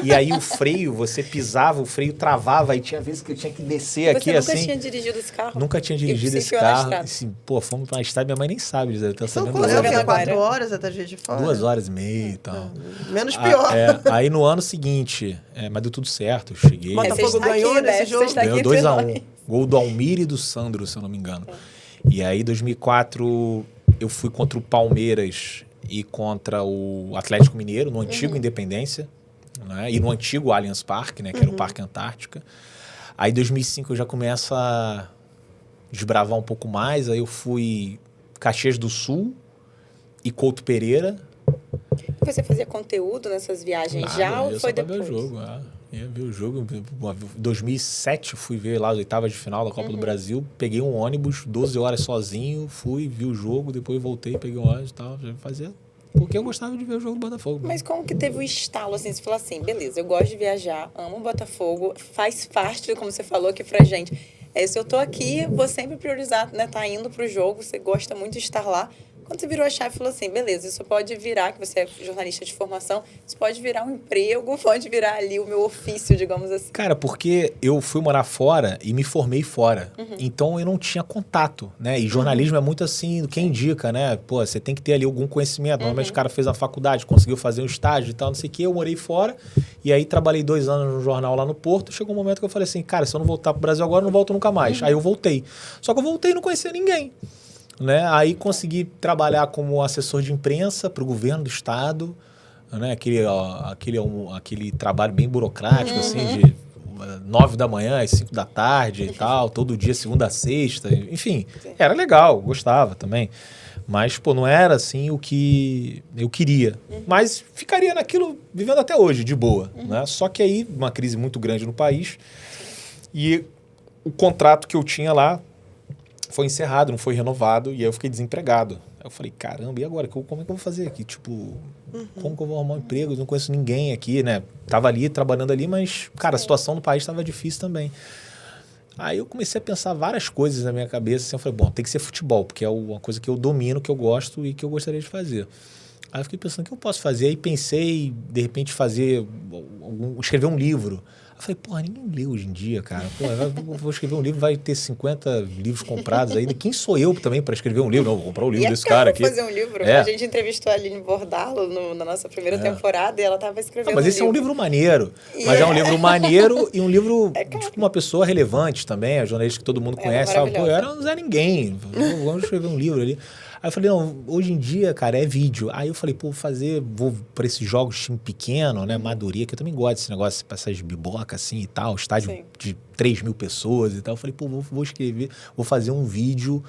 E aí o freio, você pisava, o freio travava, aí tinha vezes que eu tinha que descer aqui assim. Você nunca tinha dirigido esse carro? Nunca tinha dirigido esse carro. Assim, pô, fomos pra uma estrada, minha mãe nem sabe. Tá sabendo São 4 horas até Juiz de Fora? 2 horas e meia e tal. Menos pior. Aí no ano seguinte, mas deu tudo certo, eu cheguei. Botafogo ganhou aqui, nesse jogo? Ganhou 2-1. Gol do Almir e do Sandro, se eu não me engano. E aí, em 2004, eu fui contra o Palmeiras e contra o Atlético Mineiro, no antigo Independência, né? E no antigo Allianz Parque, né? Que era o Parque Antártica. Aí, em 2005, eu já começo a desbravar um pouco mais. Aí eu fui Caxias do Sul e Couto Pereira. Você fazia conteúdo nessas viagens já ou foi depois? Ver o jogo, ia ver o jogo. Em 2007 fui ver lá as oitavas de final da Copa do Brasil. Peguei um ônibus, 12 horas sozinho, fui, vi o jogo, depois voltei, peguei um ônibus e tal. Fazia porque eu gostava de ver o jogo do Botafogo. Mas como que teve o estalo, assim? Você falou assim, beleza, eu gosto de viajar, amo o Botafogo, faz parte, como você falou aqui pra gente. Se eu tô aqui, vou sempre priorizar, né? Tá indo pro jogo, você gosta muito de estar lá. Quando você virou a chave e falou assim, beleza, isso pode virar, que você é jornalista de formação, isso pode virar um emprego, pode virar ali o meu ofício, digamos assim. Cara, porque eu fui morar fora e me formei fora. Então eu não tinha contato, né? E jornalismo é muito assim, quem indica, né? Pô, você tem que ter ali algum conhecimento. Normalmente o cara fez a faculdade, conseguiu fazer um estágio e tal, não sei o quê. Eu morei fora e aí trabalhei 2 anos no jornal lá no Porto. Chegou um momento que eu falei assim, cara, se eu não voltar pro Brasil agora, eu não volto nunca mais. Aí eu voltei. Só que eu voltei e não conhecia ninguém. Né? Aí consegui trabalhar como assessor de imprensa para o governo do estado, né? Aquele trabalho bem burocrático, assim, de 9 da manhã às 5 da tarde e tal, todo dia, segunda a sexta, enfim, era legal, gostava também. Mas, pô, não era assim o que eu queria. Mas ficaria naquilo, vivendo até hoje, de boa. Né? Só que aí, uma crise muito grande no país, e o contrato que eu tinha lá foi encerrado, não foi renovado, e aí eu fiquei desempregado. Aí eu falei, caramba, e agora? Como é que eu vou fazer aqui? Tipo, como que eu vou arrumar um emprego? Eu não conheço ninguém aqui, né? Tava ali, trabalhando ali, mas, cara, a situação no país estava difícil também. Aí eu comecei a pensar várias coisas na minha cabeça, assim, eu falei, bom, tem que ser futebol, porque é uma coisa que eu domino, que eu gosto e que eu gostaria de fazer. Aí eu fiquei pensando, o que eu posso fazer? Aí pensei, de repente, escrever um livro. Eu falei, porra, ninguém lê hoje em dia, cara. Porra, vou escrever um livro, vai ter 50 livros comprados ainda. Quem sou eu também para escrever um livro? Não, vou comprar o livro desse cara aqui. Fazer um livro. A gente entrevistou a Aline Bordalo na nossa primeira temporada e ela estava escrevendo mas esse é um livro maneiro. Mas é um livro maneiro e um livro de uma pessoa relevante também, a jornalista que todo mundo conhece. Pô, eu era um Zé Ninguém. Vamos escrever um livro ali. Aí eu falei, não, hoje em dia, cara, é vídeo. Aí eu falei, pô, vou para esses jogos de time pequeno, né, Maduria, que eu também gosto desse negócio, pra essas bibocas assim e tal, estádio de 3 mil pessoas e tal. Eu falei, pô, vou escrever, vou fazer um vídeo,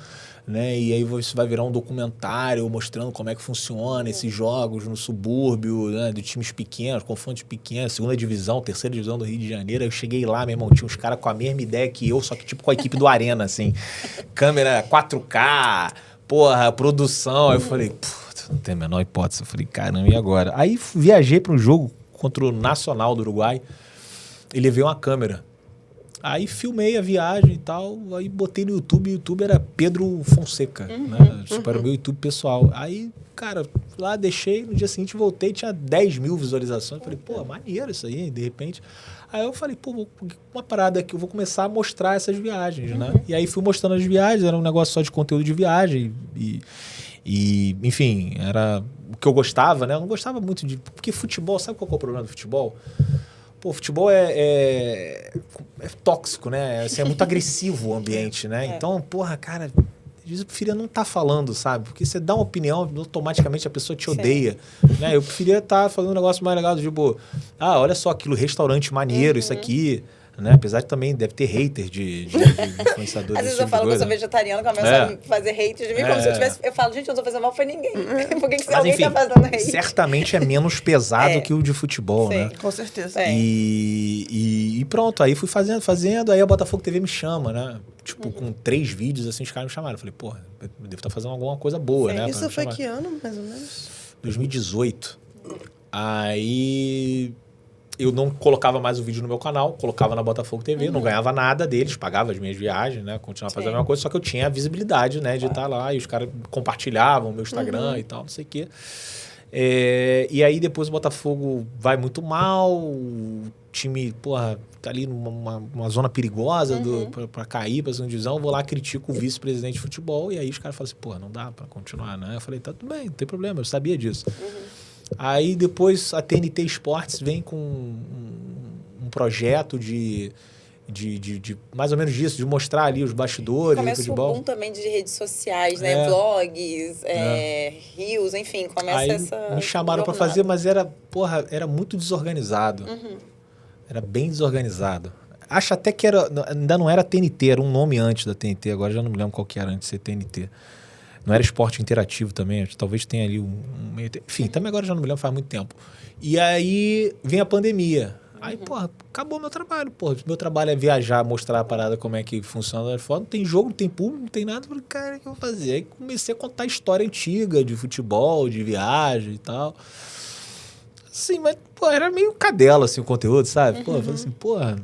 né, e aí isso vai virar um documentário mostrando como é que funciona esses jogos no subúrbio, né, de times pequenos, confrontos pequenos, 2ª divisão, 3ª divisão do Rio de Janeiro. Aí eu cheguei lá, meu irmão, tinha uns caras com a mesma ideia que eu, só que tipo com a equipe do Arena, assim, câmera 4K, porra, produção. Aí eu falei, não tem a menor hipótese. Eu falei, caramba, e agora? Aí viajei para um jogo contra o Nacional do Uruguai e levei uma câmera. Aí filmei a viagem e tal, aí botei no YouTube, o YouTube era Pedro Fonseca, né? Tipo, era o meu YouTube pessoal. Aí, cara, lá deixei, no dia seguinte voltei, tinha 10 mil visualizações. Eu falei, pô, maneiro isso aí, de repente. Aí eu falei, pô, uma parada aqui, eu vou começar a mostrar essas viagens, né? E aí fui mostrando as viagens, era um negócio só de conteúdo de viagem e enfim, era o que eu gostava, né? Eu não gostava muito de... Porque futebol, sabe qual é o problema do futebol? Pô, futebol é tóxico, né? Assim, é muito agressivo o ambiente, né? Então, porra, cara... Às vezes eu preferia não estar falando, sabe? Porque você dá uma opinião, automaticamente a pessoa te odeia. Né? Eu preferia estar fazendo um negócio mais legal, tipo, olha só aquilo, restaurante maneiro, isso aqui. Né? Apesar de também deve ter haters de influenciadores. Às vezes eu falo que eu sou vegetariana, começo a fazer haters de mim, como se eu tivesse... Eu falo, gente, eu não tô fazendo mal pra ninguém. Por que alguém tá fazendo hate? Certamente é menos pesado que o de futebol, né? Com certeza. E pronto, aí fui fazendo, aí a Botafogo TV me chama, né? Tipo, com 3 vídeos, assim, os caras me chamaram. Eu falei, pô, eu devo estar fazendo alguma coisa boa, né? Isso foi que ano, mais ou menos? 2018. Aí eu não colocava mais o vídeo no meu canal, colocava na Botafogo TV, não ganhava nada deles, pagava as minhas viagens, né? Continuava fazendo a mesma coisa, só que eu tinha a visibilidade, né? De estar lá e os caras compartilhavam o meu Instagram e tal, não sei o quê. E aí depois o Botafogo vai muito mal, o time, porra, tá ali numa zona perigosa pra cair pra segunda divisão, vou lá, critico o vice-presidente de futebol, e aí os caras falam assim, porra, não dá pra continuar, né? Eu falei, tá tudo bem, não tem problema, eu sabia disso. Aí depois a TNT Esportes vem com um projeto de mais ou menos disso, de mostrar ali os bastidores do futebol. Começa o boom também de redes sociais, né? Vlogs, reels, enfim, começa aí essa me chamaram para fazer, mas era muito desorganizado. Era bem desorganizado. Acho até que ainda não era TNT, era um nome antes da TNT, agora já não me lembro qual que era antes de ser TNT. Não era Esporte Interativo também, talvez tenha ali meio tempo. Enfim, também agora já não me lembro, faz muito tempo. E aí vem a pandemia. Aí, porra, acabou meu trabalho, porra. Meu trabalho é viajar, mostrar a parada, como é que funciona lá fora. Não tem jogo, não tem público, não tem nada. Falei, cara, o que eu vou fazer? Aí comecei a contar história antiga de futebol, de viagem e tal. Assim, mas, pô, era meio cadela, assim, o conteúdo, sabe? Pô, eu falei assim, porra...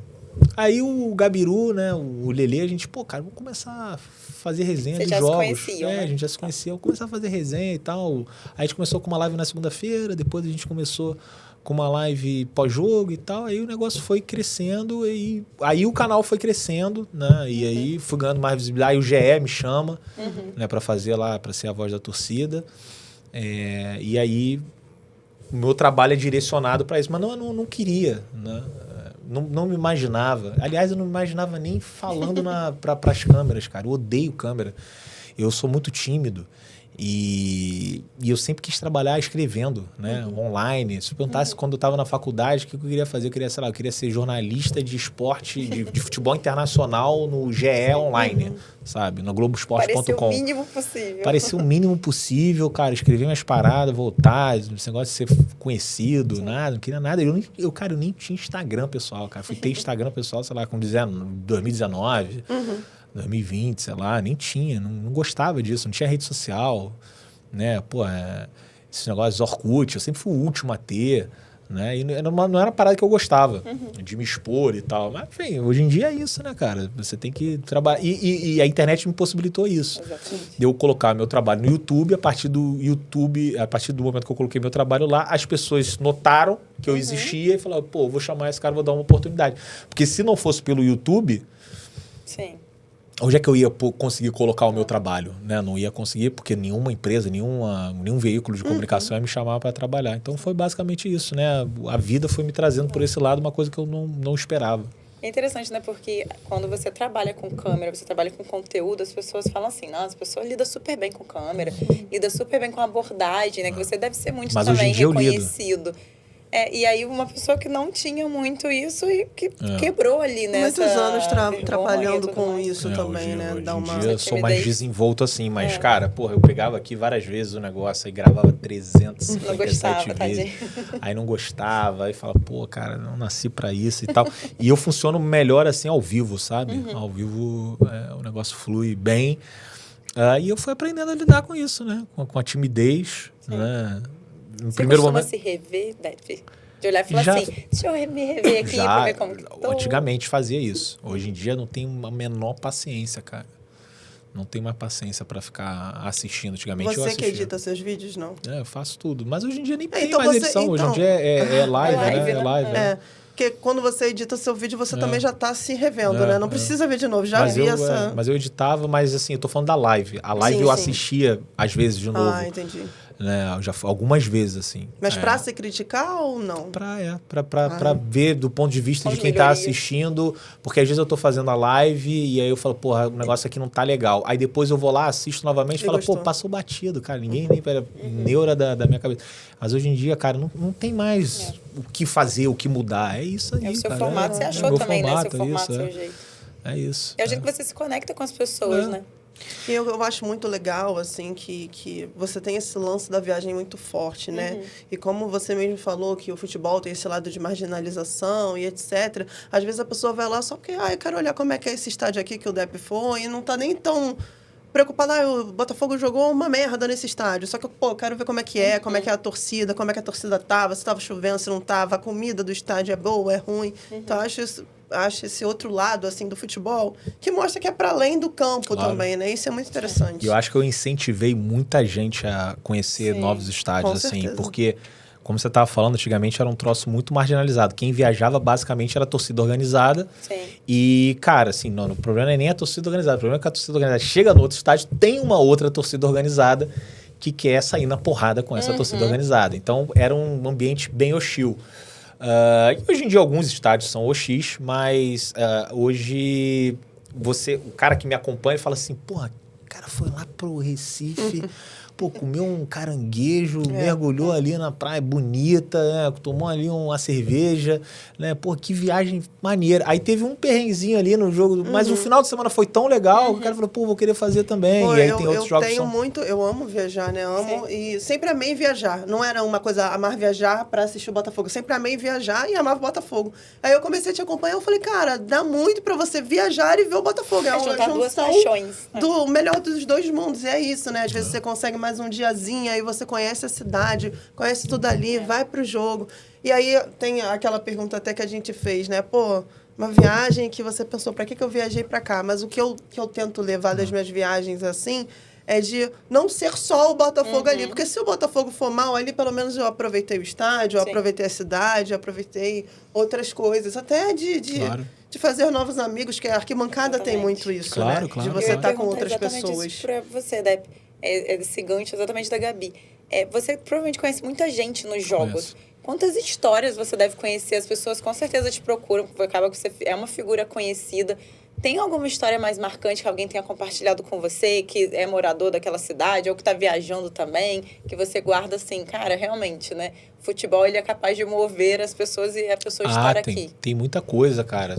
Aí o Gabiru, né, o Lelê, a gente, pô, cara, vamos começar a fazer resenha de jogos. Vocês já se conheciam, né? A gente já se conhecia. Vamos começar a fazer resenha e tal. Aí a gente começou com uma live na segunda-feira, depois a gente começou com uma live pós-jogo e tal. Aí o negócio foi crescendo e aí o canal foi crescendo, né? E aí fui ganhando mais visibilidade. Aí o GE me chama, né, para fazer lá, para ser a voz da torcida. E aí o meu trabalho é direcionado para isso. Mas não queria, né? Não me imaginava. Aliás, eu não me imaginava nem falando para as câmeras, cara. Eu odeio câmera. Eu sou muito tímido. E eu sempre quis trabalhar escrevendo, né? Online. Se eu perguntasse quando eu estava na faculdade, o que eu queria fazer? Eu queria, sei lá, eu queria ser jornalista de esporte, de futebol internacional no GE Online, sabe? No Globoesporte.com. Parecia o mínimo possível. Parecia o mínimo possível, cara. Escrever minhas paradas, voltar, esse negócio de ser conhecido, nada, não queria nada. Cara, eu nem tinha Instagram pessoal, cara. Fui ter Instagram pessoal, sei lá, com 2019. 2020, sei lá, nem tinha, não gostava disso, não tinha rede social, né? Pô, esse negócio de Orkut, eu sempre fui o último a ter, né? E não era uma parada que eu gostava, de me expor e tal. Mas, enfim, hoje em dia é isso, né, cara? Você tem que trabalhar. E a internet me possibilitou isso. Exatamente. De eu colocar meu trabalho no YouTube, a partir do momento que eu coloquei meu trabalho lá, as pessoas notaram que eu existia e falaram, pô, vou chamar esse cara, vou dar uma oportunidade. Porque se não fosse pelo YouTube... Sim. Onde é que eu ia conseguir colocar o meu trabalho? Né? Não ia conseguir, porque nenhuma empresa, nenhum veículo de comunicação ia me chamar para trabalhar. Então, foi basicamente isso, né? A vida foi me trazendo por esse lado uma coisa que eu não esperava. É interessante, né? Porque quando você trabalha com câmera, você trabalha com conteúdo, as pessoas falam assim, nossa, a pessoa lida super bem com câmera, lida super bem com abordagem, né? Que você deve ser muito também reconhecido. E aí uma pessoa que não tinha muito isso e que quebrou ali, né? Muitos anos trabalhando com isso também, né? Hoje em dia eu sou mais desenvolto assim, mas, cara, porra, eu pegava aqui várias vezes o negócio, aí gravava 357 vezes. Aí não gostava, aí falava, pô, cara, não nasci pra isso e tal. E eu funciono melhor assim ao vivo, sabe? Ao vivo o negócio flui bem. E eu fui aprendendo a lidar com isso, né? Com a timidez, né? No Você primeiro costuma momento... se rever, Def? De olhar e falar assim, deixa eu me rever aqui pra ver como que tô. Antigamente fazia isso. Hoje em dia não tenho a menor paciência, cara. Não tenho mais paciência pra ficar assistindo. Antigamente eu assistia. Você que edita seus vídeos, não? Eu faço tudo. Mas hoje em dia nem tem então mais edição. Hoje em dia é live, né? É live, né? Porque quando você edita seu vídeo, você também já tá se revendo, né? Não precisa ver de novo. Já vi essa... Mas eu editava, mas assim, eu tô falando da live. A live eu assistia, às vezes, de novo. Entendi. Né? Já algumas vezes, assim. Mas pra se criticar ou não? Pra ver do ponto de vista de quem tá assistindo. Porque às vezes eu tô fazendo a live e aí eu falo, porra, o negócio aqui não tá legal. Aí depois eu vou lá, assisto novamente e falo, pô, passou batido, cara. Ninguém nem neura da minha cabeça. Mas hoje em dia, cara, não tem mais o que fazer, o que mudar. É isso aí, o seu cara. formato, você achou também, né? Seu formato, seu jeito. É isso. É o jeito que você se conecta com as pessoas, né? E eu acho muito legal, assim, que você tem esse lance da viagem muito forte, né? E como você mesmo falou que o futebol tem esse lado de marginalização e etc. Às vezes a pessoa vai lá só porque, eu quero olhar como é que é esse estádio aqui que o Depp foi e não tá nem tão preocupado, o Botafogo jogou uma merda nesse estádio. Só que, pô, eu quero ver como é que é, como é que é a torcida, como é que a torcida tava, se tava chovendo, se não tava, a comida do estádio é boa, é ruim. Então, acho esse outro lado, assim, do futebol, que mostra que é para além do campo também, né? Isso é muito interessante. E eu acho que eu incentivei muita gente a conhecer novos estádios, assim, certeza. porque, como você estava falando, antigamente era um troço muito marginalizado. Quem viajava, basicamente, era a torcida organizada. Sim. E, cara, assim, não, o problema não é nem a torcida organizada. O problema é que a torcida organizada chega no outro estádio, tem uma outra torcida organizada que quer sair na porrada com essa torcida organizada. Então, era um ambiente bem hostil. E hoje em dia alguns estádios são hostis, mas hoje o cara que me acompanha fala assim, porra, o cara foi lá pro Recife, pô, comeu um caranguejo, mergulhou ali na praia bonita, né? Tomou ali uma cerveja, né? Pô, que viagem maneira. Aí teve um perrenguezinho ali no jogo, mas o final de semana foi tão legal, o cara falou, pô, vou querer fazer também. Pô, e aí tem outros jogos eu amo viajar, né? E sempre amei viajar. Não era uma coisa amar viajar pra assistir o Botafogo. Sempre amei viajar e amava o Botafogo. Aí eu comecei a te acompanhar, eu falei, cara, dá muito pra você viajar e ver o Botafogo. É uma juntar duas junção paixões. do melhor dos dois mundos. E é isso, né? Às vezes você consegue mais um diazinho, aí você conhece a cidade, conhece tudo ali, vai pro jogo. E aí tem aquela pergunta até que a gente fez, né? Pô, uma viagem que você pensou, pra que eu viajei pra cá? Mas o que eu tento levar das minhas viagens assim é de não ser só o Botafogo ali. Porque se o Botafogo for mal ali, pelo menos eu aproveitei o estádio, eu aproveitei a cidade, eu aproveitei outras coisas. Até de fazer novos amigos, que a arquibancada tem muito isso, Claro, né? claro, De você estar com perguntar outras exatamente pessoas. isso pra você, Deb. Esse gancho exatamente da Gabi. Você provavelmente conhece muita gente nos jogos. Conheço. Quantas histórias você deve conhecer? As pessoas com certeza te procuram, porque acaba que você é uma figura conhecida. Tem alguma história mais marcante que alguém tenha compartilhado com você, que é morador daquela cidade, ou que está viajando também, que você guarda assim, cara, realmente, né? O futebol, ele é capaz de mover as pessoas e a pessoa estar aqui. Tem muita coisa, cara.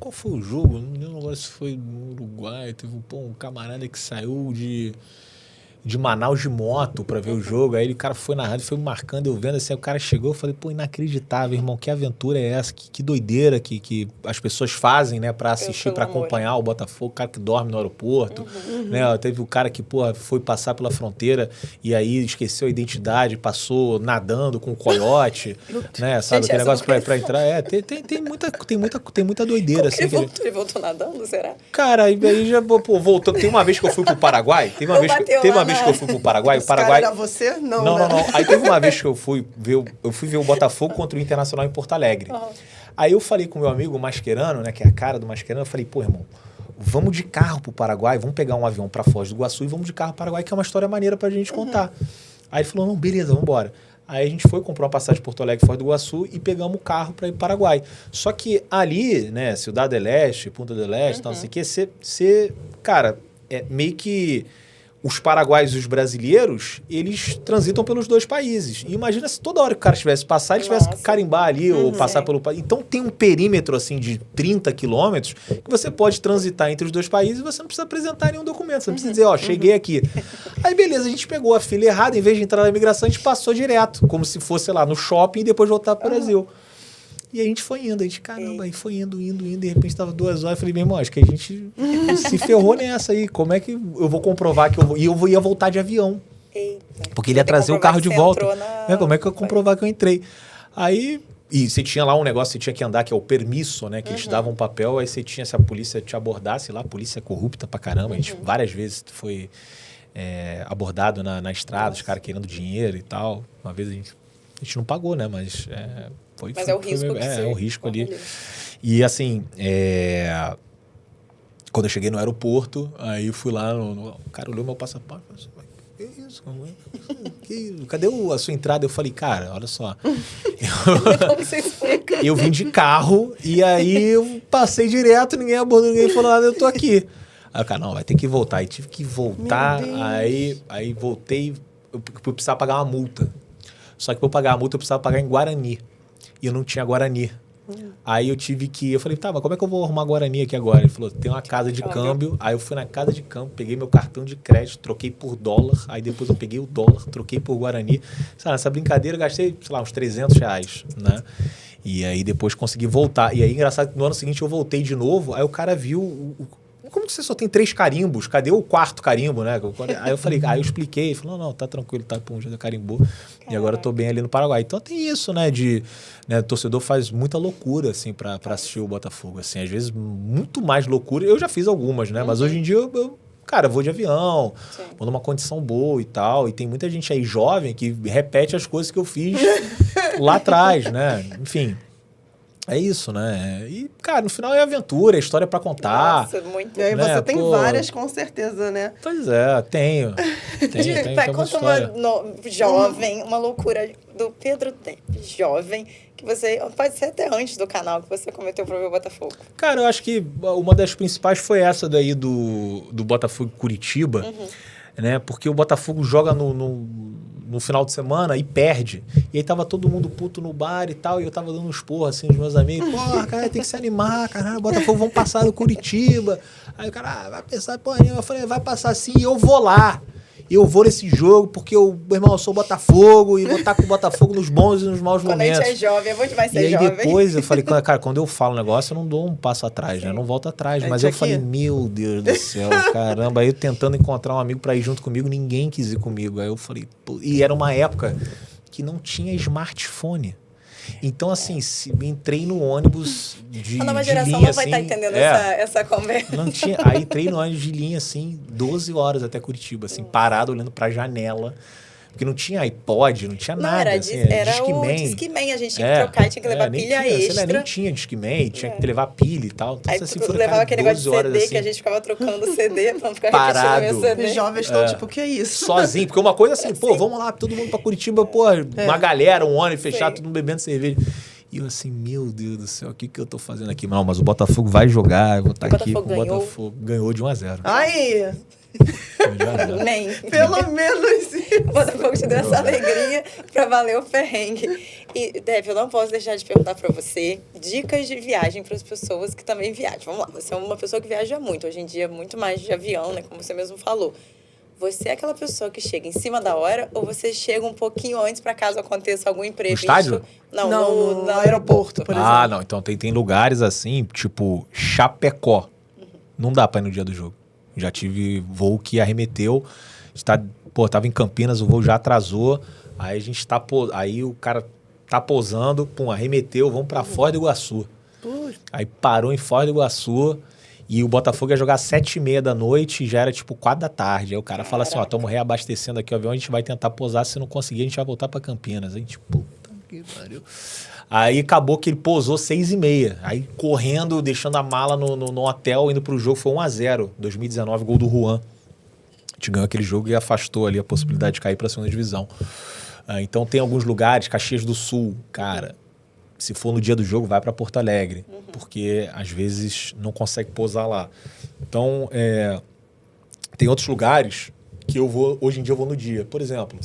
Qual foi o jogo? Não lembro agora se foi no Uruguai. Teve um camarada que saiu de Manaus de moto pra ver o jogo. Aí o cara foi na rádio, foi me marcando, eu vendo assim, o cara chegou, eu falei, pô, inacreditável, irmão, que aventura é essa? Que doideira que as pessoas fazem, né, pra assistir, pra acompanhar o Botafogo, o cara que dorme no aeroporto, né? Teve o cara que, pô, foi passar pela fronteira e aí esqueceu a identidade, passou nadando com um coiote, né, sabe, aquele negócio pra entrar. Tem muita doideira, assim. Ele voltou nadando, será? Cara, aí já, pô, voltou. Tem uma vez que eu fui pro Paraguai, teve uma vez que eu fui pro Paraguai, o Paraguai... Cara, era você? Não. Aí teve uma vez que eu fui ver o Botafogo contra o Internacional em Porto Alegre. Aí eu falei com o meu amigo Mascherano, né, que é a cara do Mascherano, eu falei, pô, irmão, vamos de carro pro Paraguai, vamos pegar um avião pra Foz do Iguaçu e vamos de carro pro Paraguai, que é uma história maneira pra gente contar. Aí ele falou, não, beleza, vamos embora. Aí a gente foi, comprou uma passagem de Porto Alegre, Foz do Iguaçu e pegamos o carro para ir para o Paraguai. Só que ali, né, Ciudad del Este, Punta del Este, tal, não sei o quê, cara, meio que os paraguaios e os brasileiros, eles transitam pelos dois países. E imagina se toda hora que o cara tivesse passar, ele tivesse que carimbar ali ou passar pelo país. Então tem um perímetro assim de 30 quilômetros que você pode transitar entre os dois países e você não precisa apresentar nenhum documento. Você não precisa dizer, ó, cheguei aqui. Aí beleza, a gente pegou a fila errada, em vez de entrar na imigração, a gente passou direto, como se fosse, sei lá, no shopping e depois voltar para o Brasil. E a gente foi indo, caramba, aí foi indo, de repente estava 2 horas, eu falei, meu irmão, acho que a gente se ferrou nessa aí, como é que eu vou comprovar que eu vou... E eu ia voltar de avião, porque ele ia trazer o carro de volta. Como é que eu comprovar que eu entrei? Aí, e você tinha lá um negócio, você tinha que andar, que é o permisso, né, que eles te davam um papel, aí você tinha, se a polícia te abordasse lá, a polícia é corrupta pra caramba, a gente várias vezes foi abordado na estrada, os caras querendo dinheiro e tal, uma vez a gente não pagou, né, mas... Mas é o risco que é o risco ali. E assim, quando eu cheguei no aeroporto, aí eu fui lá, o cara olhou meu passaporte e falou assim, que isso? Cadê a sua entrada? Eu falei, cara, olha só. Como você explica? Eu vim de carro e aí eu passei direto, ninguém abordou, ninguém falou nada, eu tô aqui. Aí o cara, não, vai ter que voltar. Aí tive que voltar, aí voltei, eu precisava pagar uma multa. Só que para eu pagar a multa, eu precisava pagar em Guarani. E eu não tinha Guarani. Aí eu falei, tá, mas como é que eu vou arrumar Guarani aqui agora? Ele falou, tem uma casa de câmbio. Aí eu fui na casa de câmbio, peguei meu cartão de crédito, troquei por dólar. Aí depois eu peguei o dólar, troquei por Guarani. Sabe, nessa brincadeira eu gastei, sei lá, uns R$300, né? E aí depois consegui voltar. E aí, engraçado, no ano seguinte eu voltei de novo. Aí o cara viu como que você só tem 3 carimbos? Cadê o 4º carimbo, né? Aí eu falei, aí eu expliquei, ele falou, não, tá tranquilo, tá, pum, já carimbou. E agora eu tô bem ali no Paraguai. Então tem isso, né, o torcedor faz muita loucura, assim, pra assistir o Botafogo, assim, às vezes muito mais loucura. Eu já fiz algumas, né, mas hoje em dia cara, eu vou de avião, vou numa condição boa e tal, e tem muita gente aí jovem que repete as coisas que eu fiz lá atrás, né, enfim... É isso, né? E, cara, no final é aventura, é história pra contar. Nossa, muito. E aí né? você tem várias, com certeza, né? Pois é, tenho. Vai, conta jovem, uma loucura do Pedro Depp, jovem, que você, pode ser até antes do canal, que você cometeu pra ver o Botafogo. Cara, eu acho que uma das principais foi essa daí do Botafogo Curitiba, né? Porque o Botafogo joga no final de semana e perde. E aí tava todo mundo puto no bar e tal, e eu tava dando uns porra assim dos meus amigos. Porra, cara, tem que se animar, caralho, o Botafogo vão passar do Curitiba. Aí o cara, vai pensar, porra, eu falei, vai passar sim e eu vou lá. Eu vou nesse jogo porque meu irmão, eu sou Botafogo e vou estar com o Botafogo nos bons e nos maus momentos. Quando a gente é jovem, é bom demais ser jovem. E aí depois eu falei, cara, quando eu falo um negócio, eu não dou um passo atrás, né? Eu não volto atrás. Mas eu falei, meu Deus do céu, caramba. Aí eu tentando encontrar um amigo pra ir junto comigo, ninguém quis ir comigo. Aí eu falei, pô. E era uma época que não tinha smartphone. Então, assim, entrei no ônibus de a nova geração linha, não vai estar assim, entendendo essa conversa. Não tinha, aí entrei no ônibus de linha, assim, 12 horas até Curitiba, assim, parado, olhando pra janela. Porque não tinha iPod, não tinha nada. Era, assim, era Discman. o Discman, a gente tinha que trocar, tinha que levar pilha extra. Nem tinha Discman, tinha que levar pilha e tal. Então, aí assim, tu levava aquele negócio de CD, assim, que a gente ficava trocando CD, pra não ficar parado. repetindo o meu CD. Os jovens estão tipo, o que é isso? Sozinho, porque uma coisa assim, pô, vamos lá, todo mundo pra Curitiba, pô, uma galera, um ônibus fechado, todo mundo bebendo cerveja. E eu assim, meu Deus do céu, o que eu tô fazendo aqui? Não, mas o Botafogo vai jogar, eu vou estar aqui com o Botafogo. Ganhou de 1-0. Aí! Nem. Pelo menos isso. O Botafogo te deu essa alegria pra valer o perrengue. E, Depp, eu não posso deixar de perguntar pra você dicas de viagem para as pessoas que também viajam. Vamos lá, você é uma pessoa que viaja muito, hoje em dia muito mais de avião, né, como você mesmo falou. Você é aquela pessoa que chega em cima da hora ou você chega um pouquinho antes para caso aconteça algum imprevisto? No estádio? Não, no aeroporto, por exemplo. Ah, não. Então tem lugares assim, tipo Chapecó. Não dá pra ir no dia do jogo. Já tive voo que arremeteu. Tava em Campinas, o voo já atrasou. Aí a gente aí o cara tá pousando, pum, arremeteu, vamos pra Foz do Iguaçu. Aí parou em Foz do Iguaçu. E o Botafogo ia jogar às 7h30 da noite e já era tipo 4 da tarde. Aí o cara fala assim, ó, estamos reabastecendo aqui o avião, a gente vai tentar pousar, se não conseguir a gente vai voltar pra Campinas. Aí tipo, puta que pariu. Aí acabou que ele pousou 6h30. Aí correndo, deixando a mala no hotel, indo pro jogo, foi 1-0, 2019, gol do Juan. A gente ganhou aquele jogo e afastou ali a possibilidade de cair pra segunda divisão. Então tem alguns lugares, Caxias do Sul, cara... Se for no dia do jogo, vai para Porto Alegre, porque às vezes não consegue pousar lá. Então, tem outros lugares que hoje em dia eu vou no dia. Por exemplo,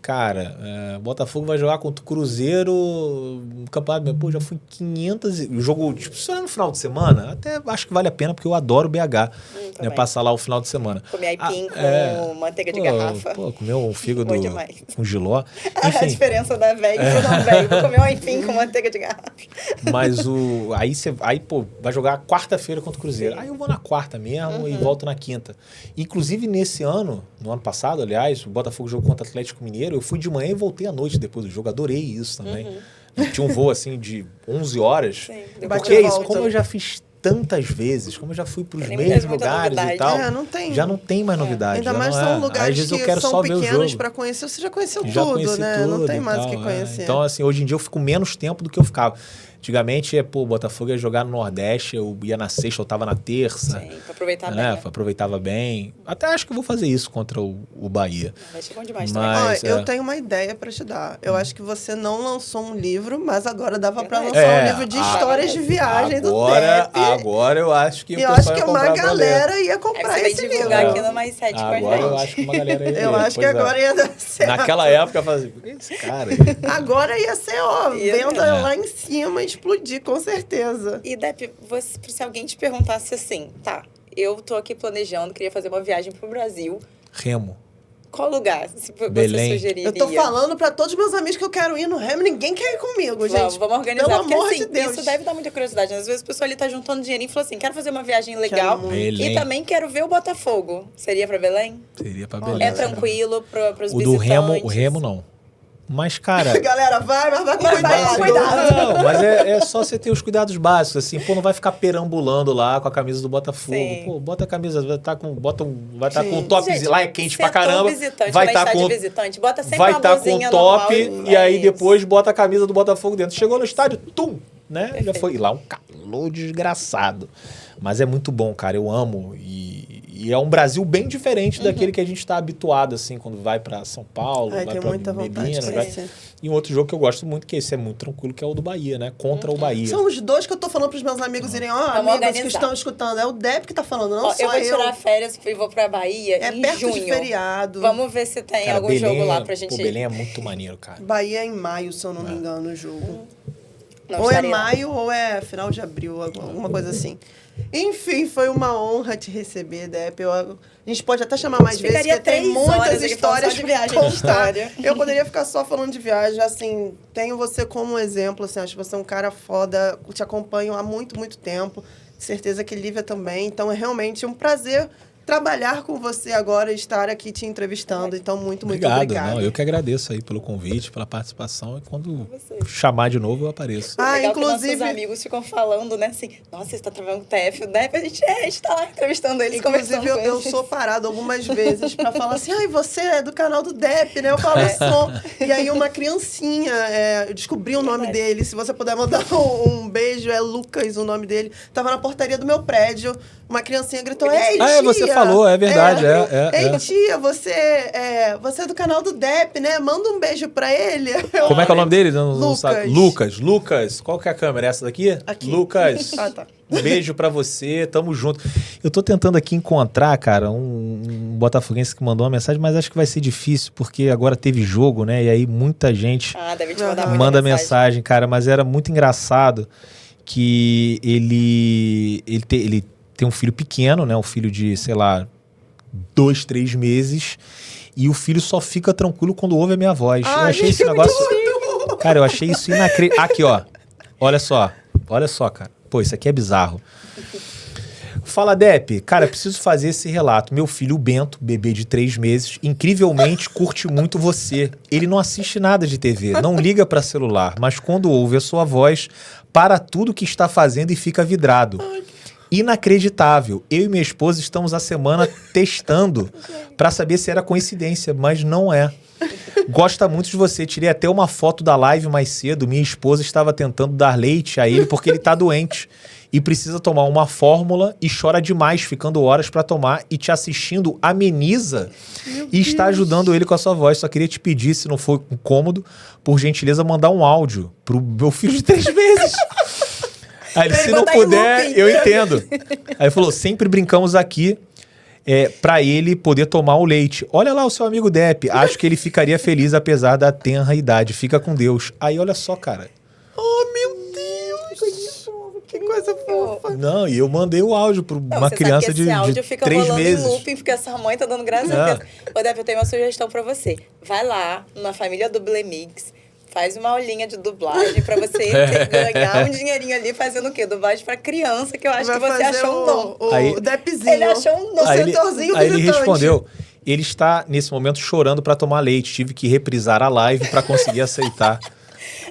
cara, Botafogo vai jogar contra o Cruzeiro no campeonato. Pô, já fui 500... O jogo, tipo, se no final de semana, até acho que vale a pena, porque eu adoro BH, né, passar lá o final de semana. Comer aipim com manteiga de garrafa. Pô, comer um fígado com giló. Enfim. A diferença da velha e do não velho. Vou comer um aipim com manteiga de garrafa. Mas aí, pô, vai jogar quarta-feira contra o Cruzeiro. Aí eu vou na quarta mesmo e volto na quinta. Inclusive, nesse ano, no ano passado, aliás, o Botafogo jogou contra o Atlético Mineiro. Eu fui de manhã e voltei à noite depois do jogo. Adorei isso também. Tinha um voo, assim, de 11 horas. Sim, porque é isso, como eu já fiz tantas vezes, como eu já fui para os mesmos lugares e tal, já não tem mais novidade. Ainda mais são lugares que são pequenos para conhecer, você já conheceu tudo, né? Não tem mais o que conhecer. Então, assim, hoje em dia eu fico menos tempo do que eu ficava. Antigamente, o Botafogo ia jogar no Nordeste, eu ia na sexta, eu tava na terça. Sim, pra aproveitar bem. Né? Aproveitava bem. Até acho que eu vou fazer isso contra o Bahia. Vai ser bom demais também. Eu tenho uma ideia para te dar. Eu acho que você não lançou um livro, mas agora dava para lançar um livro de histórias de viagem do Depp. Agora eu acho que eu acho que uma galera ia comprar esse livro. Divulgar aqui no Mais 7 com a gente. Agora eu acho que uma galera ia Eu acho que agora ia dar certo. Naquela época eu fazia, esse cara aí. Agora ia ser, venda lá em cima, explodir, com certeza. E, Depp, se alguém te perguntasse assim, tá, eu tô aqui planejando, queria fazer uma viagem pro Brasil. Remo. Qual lugar você Belém. sugeriria? Eu tô falando pra todos os meus amigos que eu quero ir no Remo, ninguém quer ir comigo, gente. Vamos organizar, Pelo porque amor assim, de Deus. isso deve dar muita curiosidade. Às vezes a pessoa ali tá juntando dinheirinho e falou assim, quero fazer uma viagem legal muito. Belém. e também quero ver o Botafogo. Seria pra Belém? Seria pra Belém. É tranquilo pros O visitantes? do Remo, o Remo não. Mas, cara... Galera, mas vai com Mas vai com cuidado. Não, mas é só você ter os cuidados básicos, assim. Pô, não vai ficar perambulando lá com a camisa do Botafogo. Sim. Pô, bota a camisa, vai estar com um Sim. top, Gente, lá é quente pra setor caramba. visitante, Vai estar estar com... visitante, bota sempre Vai uma estar com blusinha top normal e aí isso. depois bota a camisa do Botafogo dentro. Chegou no estádio, tum, né? Já Perfeito. foi. E lá um calor desgraçado. Mas é muito bom, cara. Eu amo. E é um Brasil bem diferente daquele que a gente está habituado, assim, quando vai para São Paulo, Ai, vai tenho para muita vontade Minas. de Vai... conhecer. E um outro jogo que eu gosto muito, que esse é muito tranquilo, que é o do Bahia, né? Contra o Bahia. São os dois que eu tô falando pros meus amigos irem. Ó, Vamos amigos que organizar. estão escutando. É o Deb que tá falando, não Ó, só eu vou tirar férias e vou pra Bahia É em perto junho. de feriado. Vamos ver se tem Cara, algum Belém, jogo lá pra gente pô, ir. Belém é muito maneiro, cara. Bahia é em maio, se eu não me engano, o jogo. Não Ou é estarei lá. maio ou é final de abril, alguma coisa assim. Enfim, foi uma honra te receber, Dep. A gente pode até chamar mais vezes, Ficaria porque tem 3 muitas horas aqui falando histórias só de pra viagem de contar. história. Eu poderia ficar só falando de viagem, assim, tenho você como exemplo, assim, acho que você é um cara foda, te acompanho há muito, muito tempo, certeza que Lívia também, então é realmente um prazer trabalhar com você agora e estar aqui te entrevistando, então muito obrigada. Não, eu que agradeço aí pelo convite, pela participação, e quando Você. chamar de novo eu apareço. Ah, Legal que inclusive... nossos amigos ficam falando, né, assim, nossa, você tá trabalhando com o TF, o DEF, a gente tá lá entrevistando eles, Inclusive, conversando com eu eles. sou parada algumas vezes pra falar assim, ai, você é do canal do Dep, né? Eu falo, sou. E aí uma criancinha, eu descobri o nome dele, se você puder mandar um beijo, é Lucas o nome dele. Tava na portaria do meu prédio, uma criancinha gritou, ei, tia! Você falou, é verdade, Ei, tia, você é do canal do Dep, né? Manda um beijo pra ele. Como é que é o nome dele? Não Lucas. sabe. Lucas, qual que é a câmera? Essa daqui? Aqui. Lucas, Ah, tá. um beijo pra você, tamo junto. Eu tô tentando aqui encontrar, cara, um botafoguense que mandou uma mensagem, mas acho que vai ser difícil, porque agora teve jogo, né? E aí muita gente Ah, deve te mandar muita manda mensagem, cara, mas era muito engraçado que ele tem um filho pequeno, né? Um filho de, sei lá, 2, 3 meses, e o filho só fica tranquilo quando ouve a minha voz. Eu achei esse negócio... Cara, eu achei isso inacreditável. Aqui, ó. Olha só, cara. Pô, isso aqui é bizarro. Fala, Dep. Cara, preciso fazer esse relato. Meu filho, o Bento, bebê de 3 meses, incrivelmente curte muito você. Ele não assiste nada de TV, não liga pra celular, mas quando ouve a sua voz, para tudo que está fazendo e fica vidrado. Inacreditável. Eu e minha esposa estamos a semana testando pra saber se era coincidência, mas não é. Gosta muito de você. Tirei até uma foto da live mais cedo. Minha esposa estava tentando dar leite a ele porque ele tá doente e precisa tomar uma fórmula e chora demais, ficando horas pra tomar, e te assistindo ameniza e está ajudando ele com a sua voz. Só queria te pedir, se não for incômodo, por gentileza, mandar um áudio pro meu filho de 3 meses. Aí ele, se não puder, eu entendo. Aí ele falou, sempre brincamos aqui pra ele poder tomar o leite. Olha lá o seu amigo Dep, acho que ele ficaria feliz apesar da tenra idade. Fica com Deus. Aí olha só, cara. Oh, meu Deus! Que coisa fofa. Não, e eu mandei o áudio pra uma você criança sabe que esse áudio de fica 3 rolando meses. em looping, porque essa mãe tá dando graças a Deus. Ô, Dep, eu tenho uma sugestão pra você. Vai lá na família Dublemix, faz uma aulinha de dublagem pra você ganhar um dinheirinho ali fazendo o quê? Dublagem pra criança, que eu acho que você achou um dom. O Depzinho. Ele achou um dom. O setorzinho Aí ele visitante. respondeu, ele está nesse momento chorando pra tomar leite. Tive que reprisar a live pra conseguir aceitar.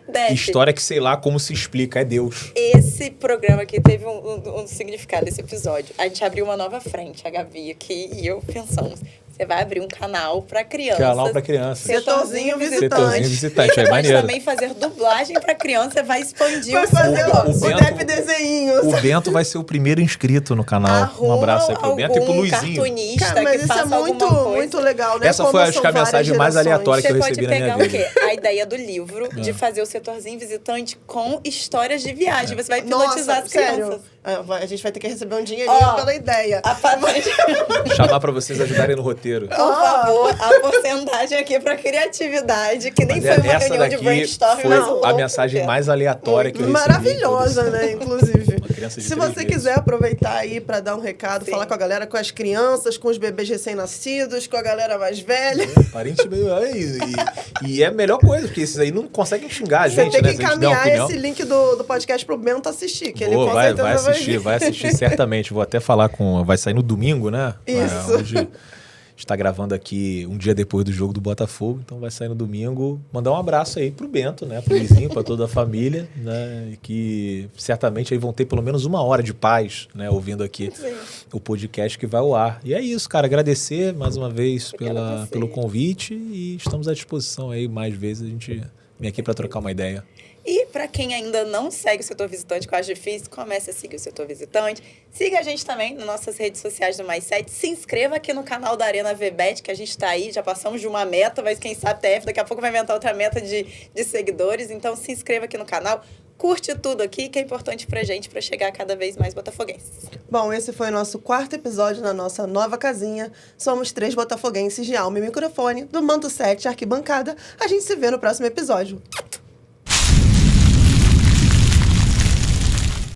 Dep, História que sei lá como se explica, é Deus. esse programa aqui teve um significado, esse episódio. A gente abriu uma nova frente, a Gabi aqui e eu pensamos. Você vai abrir um canal pra crianças. Canal pra crianças. Setorzinho visitante. Setorzinho visitante, é Você pode maneiro. também fazer dublagem pra criança, vai expandir Vai o seu fazer negócio. o Bento- Dep desenhos. O Bento vai ser o primeiro inscrito no canal. Arruma Um abraço aí pro Bento e pro algum Luizinho. cartunista Cara, mas que isso é faça muito, alguma coisa. muito legal, né? Essa Como foi, acho são que, a várias mensagem mais gerações. aleatória que Você eu pode recebi na pegar minha o vida. quê? A ideia do livro, de fazer o setorzinho visitante com histórias de viagem. Você vai hipnotizar Nossa, as sério. crianças. A gente vai ter que receber um dinheirinho Ó, pela ideia. A patente, Chamar pra vocês ajudarem no roteiro. por favor, a porcentagem aqui pra criatividade, que nem Mas foi uma essa reunião de daqui brainstorming, foi mas um a mensagem mais aleatória que eu recebi. Maravilhosa, né? Inclusive. Uma Criança de Se 3 você meses. quiser aproveitar aí para dar um recado, Sim. falar com a galera, com as crianças, com os bebês recém-nascidos, com a galera mais velha. Parente meio. E é a melhor coisa, porque esses aí não conseguem xingar a gente, Você tem né? que Se a gente der uma encaminhar opinião. esse link do podcast pro Bento assistir, que ele com vai certeza assistir, vai assistir certamente. Vou até falar com. Vai sair no domingo, né? Isso. Hoje a gente tá gravando aqui um dia depois do jogo do Botafogo, então vai sair no domingo. Mandar um abraço aí pro Bento, né? Pro Luizinho, pra toda a família, né? E que certamente aí vão ter pelo menos 1 hora de paz, né? Ouvindo aqui Sim. o podcast que vai ao ar. E é isso, cara. Agradecer mais uma vez Obrigada a você. pelo convite e estamos à disposição aí mais vezes. A gente vem aqui para trocar uma ideia. E para quem ainda não segue o Setor Visitante, que eu acho difícil, comece a seguir o Setor Visitante. Siga a gente também nas nossas redes sociais do Mais 7. Se inscreva aqui no canal da Arena VBet, que a gente está aí. Já passamos de uma meta, mas quem sabe TF daqui a pouco vai inventar outra meta de seguidores. Então se inscreva aqui no canal. Curte tudo aqui, que é importante pra gente, para chegar a cada vez mais botafoguenses. Bom, esse foi o nosso 4º episódio na nossa nova casinha. Somos 3 botafoguenses de alma e microfone, do Manto 7 Arquibancada. A gente se vê no próximo episódio.